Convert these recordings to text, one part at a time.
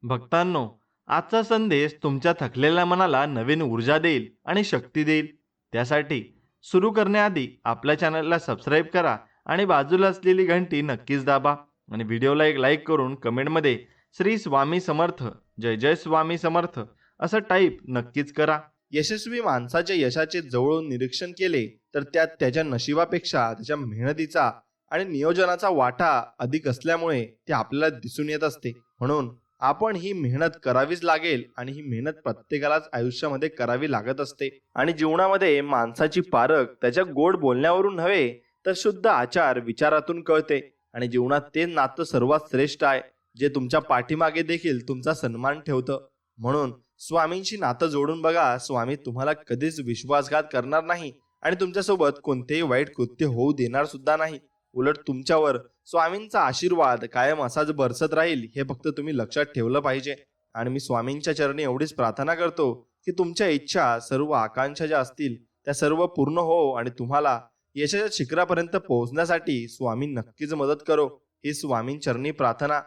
भक्तांनो, आजचा संदेश तुमच्या थकलेल्या मनाला नवीन ऊर्जा देईल आणि शक्ती देईल. त्यासाठी सुरू करण्याआधी आपल्या चॅनलला सबस्क्राईब करा आणि बाजूला असलेली घंटी नक्कीच दाबा आणि व्हिडिओला एक लाईक करून कमेंटमध्ये श्री स्वामी समर्थ, जय जय स्वामी समर्थ असं टाईप नक्कीच करा. यशस्वी माणसाच्या यशाचे जवळून निरीक्षण केले तर त्यात त्याच्या नशिबापेक्षा त्याच्या मेहनतीचा आणि नियोजनाचा वाटा अधिक असल्यामुळे ते आपल्याला दिसून येत असते. म्हणून आपण ही मेहनत करावीच लागेल आणि ही मेहनत प्रत्येकालाच आयुष्यामध्ये करावी लागत असते. आणि जीवनामध्ये माणसाची पारख त्याच्या गोड बोलण्यावरून नव्हे तर शुद्ध आचार विचारातून कळते. आणि जीवनात ते नातं सर्वात श्रेष्ठ आहे जे तुमच्या पाठीमागे देखील तुमचा सन्मान ठेवतं. म्हणून स्वामींशी नातं जोडून बघा. स्वामी तुम्हाला कधीच विश्वासघात करणार नाही आणि तुमच्यासोबत कोणतेही वाईट कृत्य होऊ देणार सुद्धा नाही. उलट तुमच्यावर स्वामींचा आशीर्वाद कायम असाच बरसत राहील हे फक्त तुम्ही लक्षात ठेवलं पाहिजे. आणि मी स्वामींच्या चरणी एवढीच प्रार्थना करतो की तुमच्या इच्छा, सर्व आकांक्षा ज्या असतील त्या सर्व पूर्ण हो आणि तुम्हाला यशाच्या शिखरापर्यंत पोहोचण्यासाठी स्वामी नक्कीच मदत करो. ही स्वामींचरणी प्रार्थना.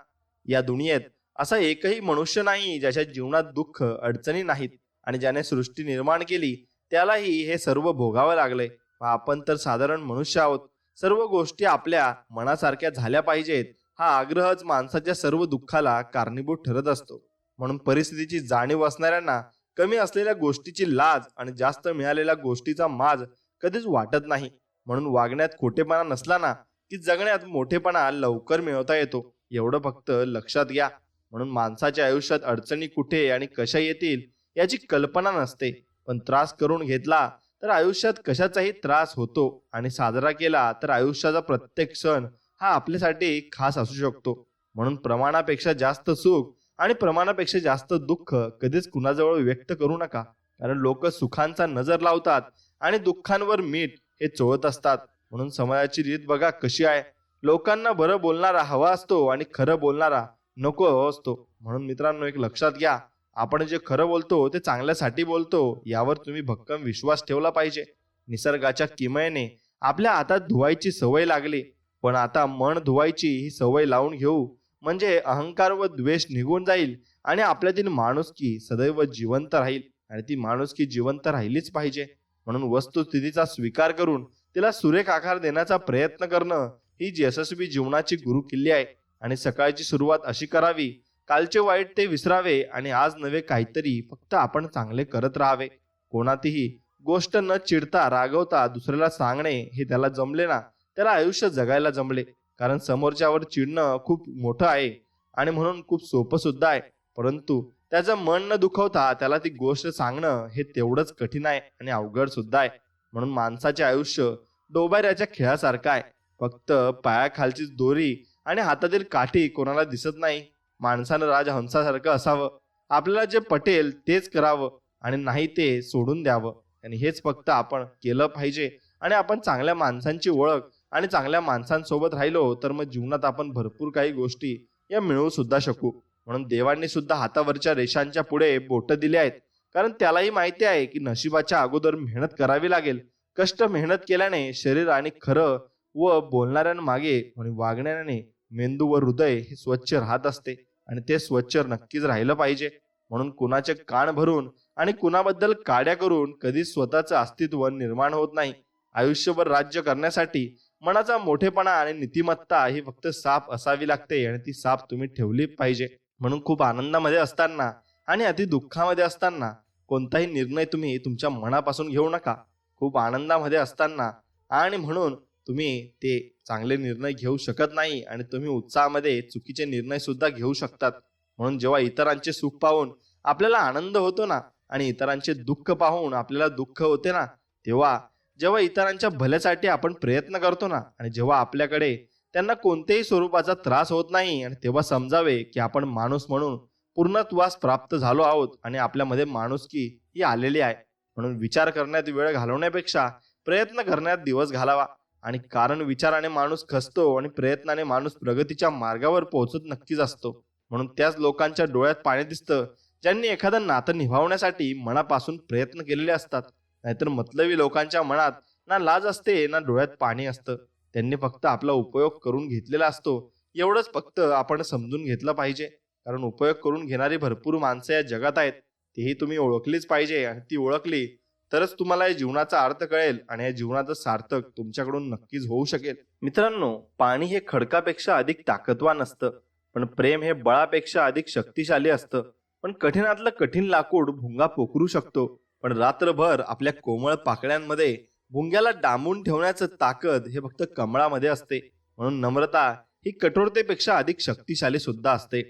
या दुनियेत असा एकही मनुष्य नाही ज्याच्या जीवनात दुःख अडचणी नाहीत आणि ज्याने सृष्टी निर्माण केली त्यालाही हे सर्व भोगावं लागले. आपण तर साधारण मनुष्य आहोत. सर्व गोष्टी आपल्या मनासारख्या झाल्या पाहिजेत हा आग्रहच माणसाच्या सर्व दुःखाला कारणीभूत ठरत असतो. म्हणून परिस्थितीची जाणीव असणाऱ्यांना कमी असलेल्या गोष्टीची लाज आणि जास्त मिळालेल्या गोष्टीचा माज कधीच वाटत नाही. म्हणून वागण्यात खोटेपणा नसला ना की जगण्यात मोठेपणा लवकर मिळवता येतो. एवढं फक्त लक्षात घ्या. म्हणून माणसाच्या आयुष्यात अडचणी कुठे आणि कशा येतील याची कल्पना नसते. पण त्रास करून घेतला तर आयुष्यात कशाचाही त्रास होतो आणि साजरा केला तर आयुष्याचा प्रत्येक क्षण हा आपल्यासाठी खास असू शकतो. म्हणून प्रमाणापेक्षा जास्त सुख आणि प्रमाणापेक्षा जास्त दुःख कधीच कुणाजवळ व्यक्त करू नका. कारण लोक सुखांचा नजर लावतात आणि दुःखांवर मीठ हे चोळत असतात. म्हणून समाजाची रीत बघा कशी आहे. लोकांना बरं बोलणारा हवा असतो आणि खरं बोलणारा नको हवा असतो. म्हणून मित्रांनो, एक लक्षात घ्या, आपण जे खरं बोलतो ते चांगल्यासाठी बोलतो यावर तुम्ही भक्कम विश्वास ठेवला पाहिजे. निसर्गाच्या किमयेने आपल्या हातात धुवायची सवय लागली, पण आता मन धुवायची ही सवय लावून घेऊ. म्हणजे अहंकार व द्वेष निघून जाईल आणि आपल्यातील माणुसकी सदैव जिवंत राहील. आणि ती माणुसकी जिवंत राहिलीच पाहिजे. म्हणून वस्तुस्थितीचा स्वीकार करून तिला सुरेख आकार देण्याचा प्रयत्न करणं ही यशस्वी जीवनाची गुरुकिल्ली आहे. आणि सकाळची सुरुवात अशी करावी, कालचे वाईट ते विसरावे आणि आज नवे काहीतरी फक्त आपण चांगले करत राहावे. कोणातीही गोष्ट न चिडता रागवता दुसऱ्याला सांगणे हे त्याला जमले ना त्याला आयुष्य जगायला जमले. कारण समोरच्यावर चिडणं खूप मोठं आहे आणि म्हणून खूप सोपं सुद्धा आहे. परंतु त्याचं मन न दुखवता त्याला ती गोष्ट सांगणं हे तेवढंच कठीण आहे आणि अवघड सुद्धा आहे. म्हणून माणसाचे आयुष्य डोबाऱ्याच्या खेळासारखं आहे. फक्त पायाखालचीच दोरी आणि हातातील काठी कोणाला दिसत नाही. माणसानं राजहंसासारखं असावं. आपल्याला जे पटेल तेच करावं आणि नाही ते सोडून द्यावं. आणि हेच फक्त आपण केलं पाहिजे. आणि आपण चांगल्या माणसांची ओळख आणि चांगल्या माणसांसोबत राहिलो तर मग जीवनात आपण भरपूर काही गोष्टी या मिळवू सुद्धा शकू. म्हणून देवांनी सुद्धा हातावरच्या रेषांच्या पुढे बोट दिले आहेत. कारण त्यालाही माहिती आहे की नशिबाच्या अगोदर मेहनत करावी लागेल. कष्ट मेहनत केल्याने शरीर आणि खरं व बोलणाऱ्यांमागे आणि वागण्याने मेंदू व हृदय हे स्वच्छ राहत असते आणि ते स्वच्छ नक्कीच राहिलं पाहिजे. म्हणून कुणाचे कान भरून आणि कुणाबद्दल काड्या करून कधीच स्वतःचं अस्तित्व निर्माण होत नाही. आयुष्यभर राज्य करण्यासाठी मनाचा मोठेपणा आणि नीतिमत्ता ही फक्त साफ असावी लागते आणि ती साफ तुम्ही ठेवली पाहिजे. म्हणून खूप आनंदामध्ये असताना आणि अति दुःखामध्ये असताना कोणताही निर्णय तुम्ही तुमच्या मनापासून घेऊ नका. खूप आनंदामध्ये असताना आणि म्हणून तुम्ही ते चांगले निर्णय घेऊ शकत नाही आणि तुम्ही उत्साहामध्ये चुकीचे निर्णय सुद्धा घेऊ शकतात. म्हणून जेव्हा इतरांचे सुख पाहून आपल्याला आनंद होतो ना आणि इतरांचे दुःख पाहून आपल्याला दुःख होते ना, जेव्हा इतरांच्या भल्यासाठी आपण प्रयत्न करतो ना आणि जेव्हा आपल्याकडे त्यांना कोणत्याही स्वरूपाचा त्रास होत नाही आणि तेव्हा समजावे की आपण माणूस म्हणून पूर्णत्वास प्राप्त झालो आहोत आणि आपल्यामध्ये माणुसकी ही आलेली आहे. म्हणून विचार करण्यात वेळ घालवण्यापेक्षा प्रयत्न करण्यात दिवस घालावा. आणि कारण विचाराने माणूस खचतो आणि प्रयत्नाने माणूस प्रगतीच्या मार्गावर पोहोचत नक्कीच असतो. म्हणून त्याच लोकांच्या डोळ्यात पाणी दिसतं ज्यांनी एखादं नातं निभावण्यासाठी मनापासून प्रयत्न केलेले असतात. नाहीतर मतलबी लोकांच्या मनात ना लाज असते ना डोळ्यात पाणी असतं. त्यांनी फक्त आपला उपयोग करून घेतलेला असतो. एवढंच फक्त आपण समजून घेतलं पाहिजे. कारण उपयोग करून घेणारी भरपूर माणसं या जगात आहेत. तेही तुम्ही ओळखलीच पाहिजे आणि ती ओळखली तरच तुम्हाला या जीवनाचा अर्थ कळेल आणि या जीवनाचं सार्थक तुमच्याकडून नक्कीच होऊ शकेल. मित्रांनो, पाणी हे खडकापेक्षा अधिक ताकदवान असतं, पण प्रेम हे बळापेक्षा अधिक शक्तिशाली असतं. पण कठीणातलं कठीण लाकूड भुंगा पोखरू शकतो, पण रात्रभर आपल्या कोमळ पाकळ्यांमध्ये भुंग्याला डांबून ठेवण्याचं ताकद हे फक्त कमळामध्ये असते. म्हणून नम्रता ही कठोरतेपेक्षा अधिक शक्तिशाली सुद्धा असते.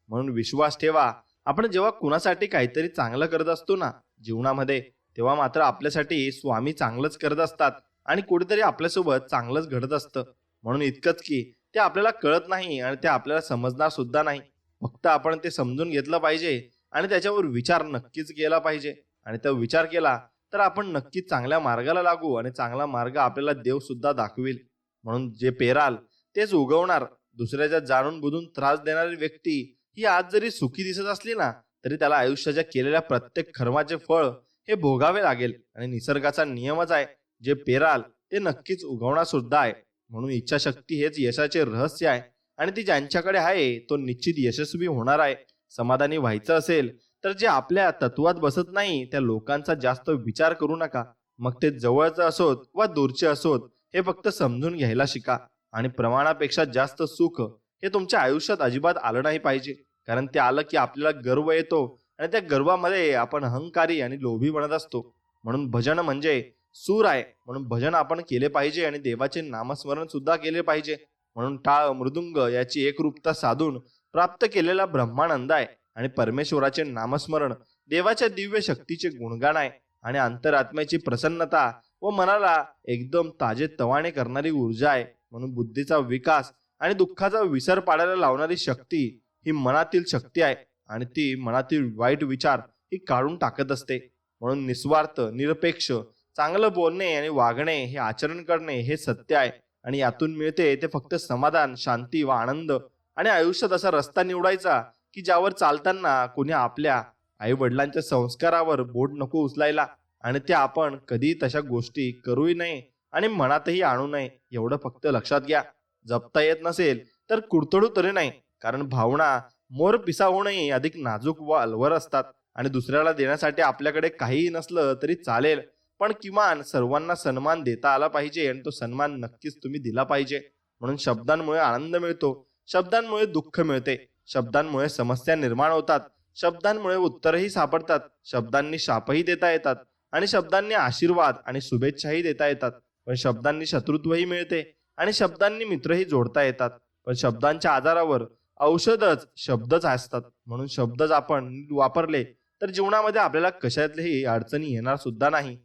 म्हणून विश्वास ठेवा, आपण जेव्हा कुणासाठी काहीतरी चांगलं करत असतो ना जीवनामध्ये, तेव्हा मात्र आपल्यासाठी स्वामी चांगलंच करत असतात आणि कुठेतरी आपल्यासोबत चांगलंच घडत असतं. म्हणून इतकंच की ते आपल्याला कळत नाही आणि ते आपल्याला समजणार सुद्धा नाही. फक्त आपण ते समजून घेतलं पाहिजे आणि त्याच्यावर विचार नक्कीच केला पाहिजे. आणि तो विचार केला तर आपण नक्कीच चांगल्या मार्गाला लागू आणि चांगला मार्ग आपल्याला देव सुद्धा दाखवेल. म्हणून जे पेराल तेच उगवणार. दुसऱ्याच्या जाणून बुजून त्रास देणारी व्यक्ती ही आज जरी सुखी दिसत असली ना, तरी त्याला आयुष्याच्या केलेल्या प्रत्येक कर्माचे फळ हे भोगावे लागेल. आणि निसर्गाचा नियमच आहे, जे पेराल ते नक्कीच उगवणार सुद्धा आहे. म्हणून इच्छाशक्ती हेच यशाचे रहस्य आहे आणि ती ज्यांच्याकडे आहे तो निश्चित यशस्वी होणार आहे. समाधानी व्हायचं असेल तर जे आपल्या तत्वात बसत नाही त्या लोकांचा जास्त विचार करू नका. मग ते जवळचं असोत वा दूरचे असोत, हे फक्त समजून घ्यायला शिका. आणि प्रमाणापेक्षा जास्त सुख हे तुमच्या आयुष्यात अजिबात आलं नाही पाहिजे, कारण ते आलं की आपल्याला गर्व येतो आणि त्या गर्वामध्ये आपण अहंकारी आणि लोभी बनत असतो. म्हणून भजन म्हणजे सूर आहे, म्हणून भजन आपण केले पाहिजे आणि देवाचे नामस्मरण सुद्धा केले पाहिजे. म्हणून टाळ मृदुंग याची एकरूपता साधून प्राप्त केलेला ब्रह्मानंद आहे आणि परमेश्वराचे नामस्मरण देवाच्या दिव्य शक्तीचे गुणगान आहे आणि अंतरात्म्याची प्रसन्नता व मनाला एकदम ताजे तवाने करणारी ऊर्जा आहे. म्हणून बुद्धीचा विकास आणि दुःखाचा विसर पाडायला लावणारी शक्ती ही मनातील शक्ती आहे आणि ती मनातील वाईट विचार ही काढून टाकत असते. म्हणून निस्वार्थ, निरपेक्ष, चांगलं बोलणे आणि वागणे हे आचरण करणे हे सत्य आहे आणि यातून मिळते ते फक्त समाधान, शांती व आनंद. आणि आयुष्यात असा रस्ता निवडायचा की ज्यावर चालताना कोणी आपल्या आई वडिलांच्या संस्कारावर बोट नको उचलायला आणि ते आपण कधी तशा गोष्टी करूही नये आणि मनातही आणू नये. एवढं फक्त लक्षात घ्या. जपता येत नसेल तर कुडतडू तरी नाही, कारण भावना मोर पिसाहूनही अधिक नाजूक व अलवर असतात. आणि दुसऱ्याला देण्यासाठी आपल्याकडे काहीही नसलं तरी चालेल, पण किमान सर्वांना सन्मान देता आला पाहिजे आणि तो सन्मान नक्कीच तुम्ही दिला पाहिजे. म्हणून शब्दांमुळे आनंद मिळतो, शब्दांमुळे दुःख मिळते, शब्दांमुळे समस्या निर्माण होतात, शब्दांमुळे उत्तरही सापडतात, शब्दांनी शापही देता येतात आणि शब्दांनी आशीर्वाद आणि शुभेच्छाही देता येतात. पण शब्दांनी शत्रुत्वही मिळते आणि शब्दांनी मित्रही जोडता येतात. पण शब्दांच्या आजारावर औषधच शब्दच असतात. म्हणून शब्दच आपण वापरले तर जीवनामध्ये आपल्याला कशातलीही अडचणी येणार सुद्धा नाही.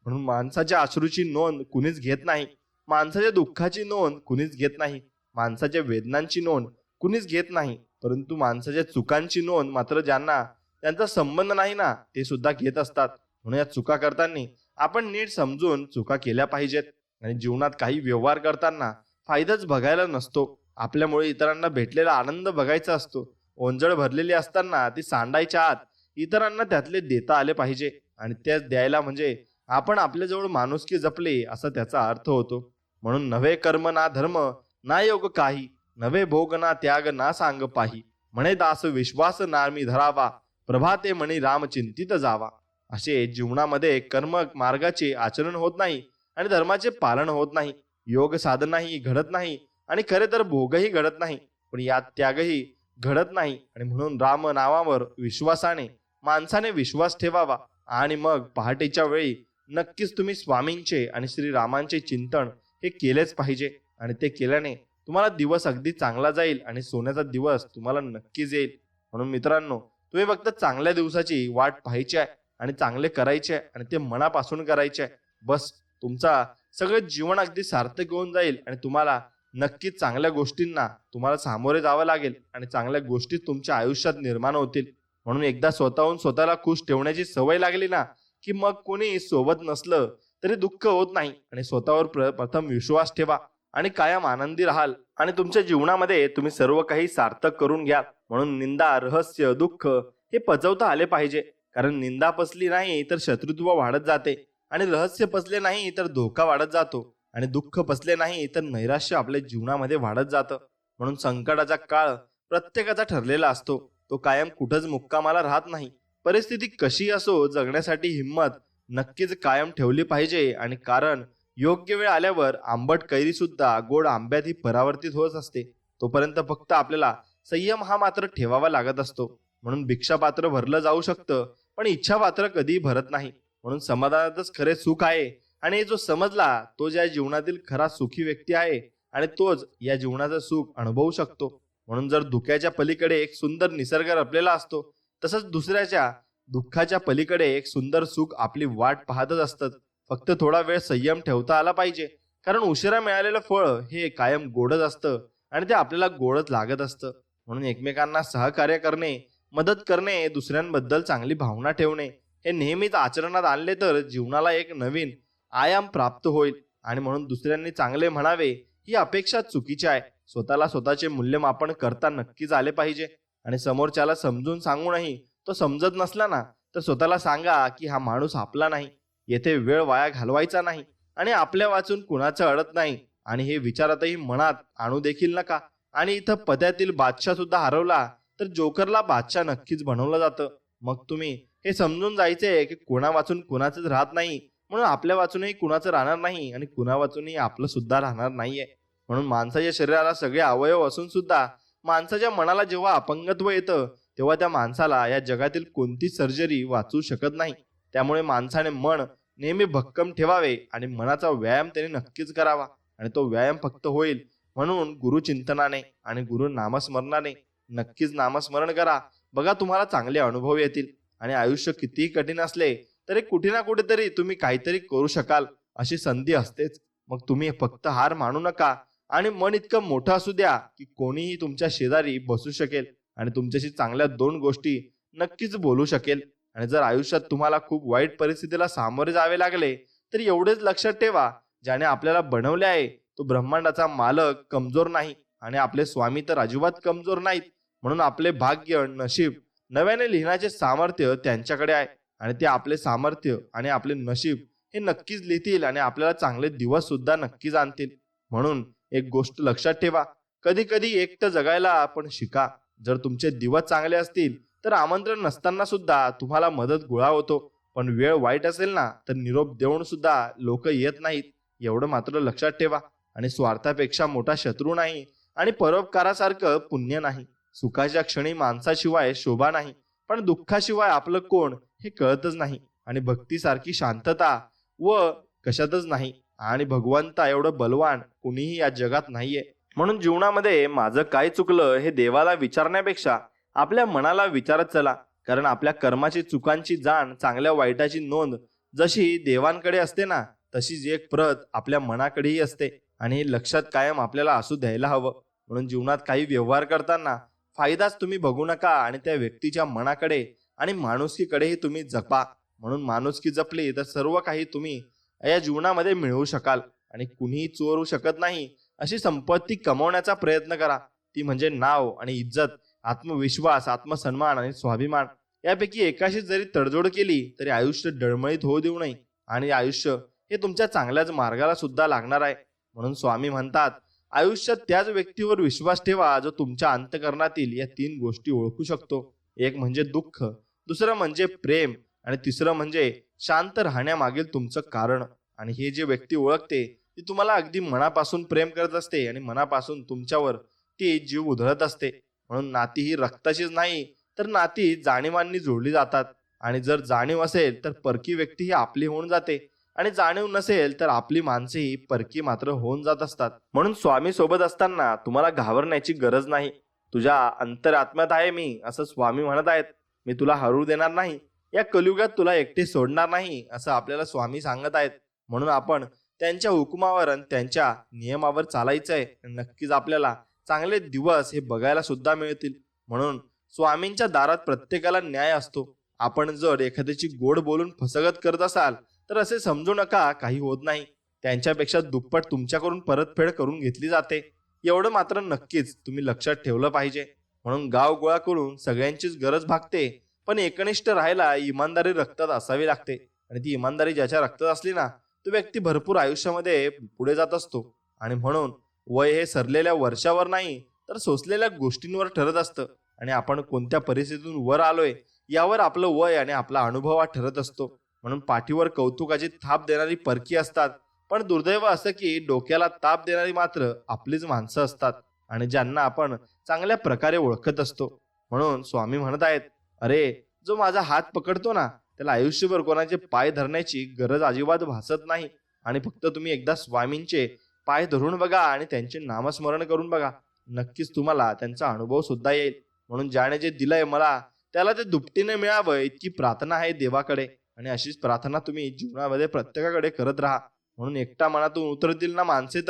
म्हणून माणसाच्या अश्रूची नोंद कुणीच घेत नाही, माणसाच्या दुःखाची नोंद कुणीच घेत नाही, माणसाच्या वेदनांची नोंद कुणीच घेत नाही, परंतु माणसाच्या चुकांची नोंद मात्र ज्यांना त्यांचा संबंध नाही ना ते सुद्धा घेत असतात. म्हणून या चुका करताना आपण नीट समजून चुका केल्या पाहिजेत. आणि जीवनात काही व्यवहार करताना फायदाच बघायला नसतो, आपल्यामुळे इतरांना भेटलेला आनंद बघायचा असतो. ओंजळ भरलेली असताना ती सांडायच्या आत इतरांना त्यातले देता आले पाहिजे आणि तेच द्यायला म्हणजे आपण आपल्याजवळ माणुसकी जपली असा त्याचा अर्थ होतो. म्हणून नवे कर्म ना धर्म ना योग काही, नवे भोग ना त्याग ना सांग पाही, म्हणे दास विश्वास ना मी धरावा, प्रभाते म्हणी राम चिंतित जावा. असे जीवनामध्ये कर्म मार्गाचे आचरण होत नाही आणि धर्माचे पालन होत नाही, योग साधनाही घडत नाही आणि खरे तर भोगही घडत नाही, पण यात त्यागही घडत नाही. आणि म्हणून राम नावावर विश्वासाने माणसाने विश्वास ठेवावा आणि मग पहाटेच्या वेळी नक्कीच तुम्ही स्वामींचे आणि श्रीरामांचे चिंतन हे केलेच पाहिजे. आणि ते केल्याने तुम्हाला दिवस अगदी चांगला जाईल आणि सोन्याचा दिवस तुम्हाला नक्कीच येईल. म्हणून मित्रांनो, तुम्ही फक्त चांगल्या दिवसाची वाट पाहायची आहे आणि चांगले करायचे आहे आणि ते मनापासून करायचे आहे. बस तुमचा सगळं जीवन अगदी सार्थक होऊन जाईल आणि तुम्हाला नक्कीच चांगल्या गोष्टींना तुम्हाला सामोरे जावं लागेल आणि चांगल्या गोष्टी तुमच्या आयुष्यात निर्माण होतील. म्हणून एकदा स्वतःहून स्वतःला खुश ठेवण्याची सवय लागली ना की मग कोणी सोबत नसलं तरी दुःख होत नाही. आणि स्वतःवर प्रथम विश्वास ठेवा आणि कायम आनंदी राहाल आणि तुमच्या जीवनामध्ये तुम्ही सर्व काही सार्थक करून घ्या. म्हणून निंदा, रहस्य, दुःख हे पचवता आले पाहिजे, कारण निंदा पचली नाही तर शत्रुत्व वाढत जाते आणि रहस्य पचले नाही तर धोका वाढत जातो आणि दुःख पचले नाही तर नैराश्य आपल्या जीवनामध्ये वाढत जातं. म्हणून संकटाचा काळ प्रत्येकाचा ठरलेला असतो तो कायम कुठंच मुक्कामाला राहत नाही. परिस्थिती कशी असो, जगण्यासाठी हिंमत नक्कीच कायम ठेवली पाहिजे. आणि कारण योग्य वेळ आल्यावर आंबट कैरी सुद्धा गोड आंब्यात ही परावर्तित होत असते. तोपर्यंत फक्त आपल्याला संयम हा मात्र ठेवावा लागत असतो. म्हणून भिक्षा पात्र भरलं जाऊ शकतं, पण इच्छा पात्र कधीही भरत नाही. म्हणून समाधानातच खरे सुख आहे. आणि जो समजला तो या जीवनातील खरा सुखी व्यक्ती आहे, आणि तोच या जीवनाचं सुख अनुभवू शकतो. म्हणून जर धुक्याच्या पलीकडे एक सुंदर निसर्ग लपलेला असतो, तसंच दुसऱ्याच्या दुःखाच्या पलीकडे एक सुंदर सुख आपली वाट पाहतच असतं. फक्त थोडा वेळ संयम ठेवता आला पाहिजे. कारण उशिरा मिळालेलं फळ हे कायम गोडच असतं, आणि ते आपल्याला गोडच लागत असतं. म्हणून एकमेकांना सहकार्य करणे, मदत करणे, दुसऱ्यांबद्दल चांगली भावना ठेवणे हे नेहमीच आचरणात आणले तर जीवनाला एक नवीन आयाम प्राप्त होईल. आणि म्हणून दुसऱ्यांनी चांगले म्हणावे ही अपेक्षा चुकीची आहे. स्वतःला स्वतःचे मूल्यमापन करता नक्कीच आले पाहिजे. आणि समोरच्याला समजून सांगूनही तो समजत नसला ना, तर स्वतःला सांगा की हा माणूस आपला नाही. येथे वेळ वाया घालवायचा नाही, आणि आपल्या वाचून कुणाचं अडत नाही, आणि हे विचारातही मनात आणू देखील नका. आणि इथं पत्यातील बादशाह सुद्धा हरवला तर जोकरला बादशाह नक्कीच बनवलं जातं. मग तुम्ही हे समजून जायचंय की कुणा वाचून कुणाचंच राहत नाही, म्हणून आपल्या वाचूनही कुणाचं राहणार नाही, आणि कुणा वाचूनही आपलं सुद्धा राहणार नाहीये. म्हणून माणसाच्या शरीराला सगळे अवयव असून सुद्धा माणसाच्या मनाला जेव्हा अपंगत्व येतं, तेव्हा त्या माणसाला या जगातील कोणतीच सर्जरी वाचू शकत नाही. त्यामुळे माणसाने मन नेहमी भक्कम ठेवावे, आणि मनाचा व्यायाम त्याने नक्कीच करावा. आणि तो व्यायाम फक्त होईल म्हणून गुरुचिंतनाने आणि गुरु नामस्मरणाने. नक्कीच नामस्मरण करा, बघा तुम्हाला चांगले अनुभव येतील. आणि आयुष्य कितीही कठीण असले तरी कुठे ना कुठेतरी तुम्ही काहीतरी करू शकाल अशी संधी असतेच. मग तुम्ही फक्त हार मानू नका, आणि मन इतकं मोठं असू द्या की कोणीही तुमच्या शेजारी बसू शकेल, आणि तुमच्याशी चांगल्या दोन गोष्टी नक्कीच बोलू शकेल. आणि जर आयुष्यात तुम्हाला खूप वाईट परिस्थितीला सामोरे जावे लागले, तर एवढेच लक्षात ठेवा, ज्याने आपल्याला बनवले आहे तो ब्रह्मांडाचा मालक कमजोर नाही, आणि आपले स्वामी तर अजिबात कमजोर नाहीत. म्हणून आपले भाग्य, नशीब नव्याने लिहिण्याचे सामर्थ्य त्यांच्याकडे आहे. आणि ते आपले सामर्थ्य आणि आपले नशीब हे नक्कीच लिहितील, आणि आपल्याला चांगले दिवस सुद्धा नक्कीच आणतील. म्हणून एक गोष्ट लक्षात ठेवा, कधी कधी एकटं जगायला आपण शिका. जर तुमचे दिवस चांगले असतील तर आमंत्रण नसताना सुद्धा तुम्हाला मदत गोळा होतो. पण वेळ वाईट असेल ना, तर निरोप देऊन सुद्धा लोक येत नाहीत. एवढं मात्र लक्षात ठेवा. आणि स्वार्थापेक्षा मोठा शत्रू नाही, आणि परोपकारासारखं पुण्य नाही. सुखाच्या क्षणी माणसाशिवाय शोभा नाही, पण दुःखाशिवाय आपलं कोण हे कळतच नाही. आणि भक्तीसारखी शांतता व कशातच नाही. आणि भगवंता एवढं बलवान कुणीही या जगात नाहीये. म्हणून जीवनामध्ये माझं काय चुकलं हे देवाला विचारण्यापेक्षा आपल्या मनाला विचारत चला. कारण आपल्या कर्माची, चुकांची जाण, चांगल्या वाईटाची नोंद जशी देवांकडे असते ना, तशीच एक प्रत आपल्या मनाकडेही असते. आणि हे लक्षात कायम आपल्याला असू द्यायला हवं. म्हणून जीवनात काही व्यवहार करताना फायदाच तुम्ही बघू नका, आणि त्या व्यक्तीच्या मनाकडे आणि माणुसकीकडेही तुम्ही जपा. म्हणून माणुसकी जपली तर सर्व काही तुम्ही या जीवनामध्ये मिळवू शकाल. आणि कुणीही चोरू शकत नाही अशी संपत्ती कमवण्याचा प्रयत्न करा. ती म्हणजे नाव आणि इज्जत, आत्मविश्वास, आत्मसन्मान आणि स्वाभिमान. यापैकी एकाशी जरी तडजोड केली तरी आयुष्य डळमळीत होऊ देऊ नये. आणि आयुष्य हे तुमच्या चांगल्याच मार्गाला सुद्धा लागणार आहे. म्हणून स्वामी म्हणतात, आयुष्यात त्याच व्यक्तीवर विश्वास ठेवा जो तुमच्या अंतःकरणातील या तीन गोष्टी ओळखू शकतो. एक म्हणजे दुःख, दुसरं म्हणजे प्रेम, आणि तिसरं म्हणजे शांत राहण्यामागील तुमचं कारण. आणि हे जे व्यक्ती ओळखते ती तुम्हाला अगदी मनापासून प्रेम करत असते, आणि मनापासून तुमच्यावर ती जीव उधळत असते. म्हणून नाती ही रक्ताचीच नाही, तर नाती जाणीवांनी जोडली जातात. आणि जर जाणीव असेल तर परकी व्यक्ती ही आपली होऊन जाते, आणि जाणीव नसेल तर आपली माणसे ही परकी मात्र होऊन जात असतात. म्हणून स्वामी सोबत असताना तुम्हाला घाबरण्याची गरज नाही. तुझ्या अंतरात्म्यात आहे मी, असं स्वामी म्हणत आहेत. मी तुला हरू देणार नाही, या कलियुगात तुला एकटे सोडणार नाही, असं आपल्याला स्वामी सांगत आहेत. म्हणून आपण त्यांच्या हुकुमावर आणि त्यांच्या नियमावर चालायचंय. नक्कीच आपल्याला चांगले दिवस हे बघायला सुद्धा मिळतील. म्हणून स्वामींच्या दारात प्रत्येकाला न्याय असतो. आपण जर एखाद्याची गोड बोलून फसगत करत असाल तर असे समजू नका काही होत नाही. त्यांच्यापेक्षा दुप्पट तुमच्याकडून परतफेड करून घेतली जाते. एवढं मात्र नक्कीच तुम्ही लक्षात ठेवलं पाहिजे. म्हणून गाव गोळा करून सगळ्यांचीच गरज भागते, पण एकनिष्ठ राहायला इमानदारी रक्तात असावी लागते. आणि ती इमानदारी ज्याच्या रक्तात असली ना, तो व्यक्ती भरपूर आयुष्यामध्ये पुढे जात असतो. आणि म्हणून वय हे सरलेल्या वर्षावर नाही तर सोसलेल्या गोष्टींवर ठरत असतं. आणि आपण कोणत्या परिस्थितीतून वर आलोय यावर आपलं वय आणि आपला अनुभव हा ठरत असतो. म्हणून पाठीवर कौतुकाची थाप देणारी परकी असतात, पण दुर्दैव असं की डोक्याला ताप देणारी मात्र आपलीच माणसं असतात आणि ज्यांना आपण चांगल्या प्रकारे ओळखत असतो. म्हणून स्वामी म्हणत आहेत, अरे जो माझा हात पकडतो ना त्याला आयुष्यभर कोणाचे पाय धरण्याची गरज अजिबात भासत नाही. आणि फक्त तुम्ही एकदा स्वामींचे पाय धरून बघा आणि त्यांचे नामस्मरण करून बघा, नक्कीच तुम्हाला त्यांचा अनुभव सुद्धा येईल. म्हणून ज्याने जे दिलंय मला त्याला ते दुपटीने मिळावं इतकी प्रार्थना आहे देवाकडे. आणि अशीच प्रार्थना तुम्ही जीवनामध्ये प्रत्येकाकडे करत राहा. म्हणून एकटा मनातून उतरतील ना माणसे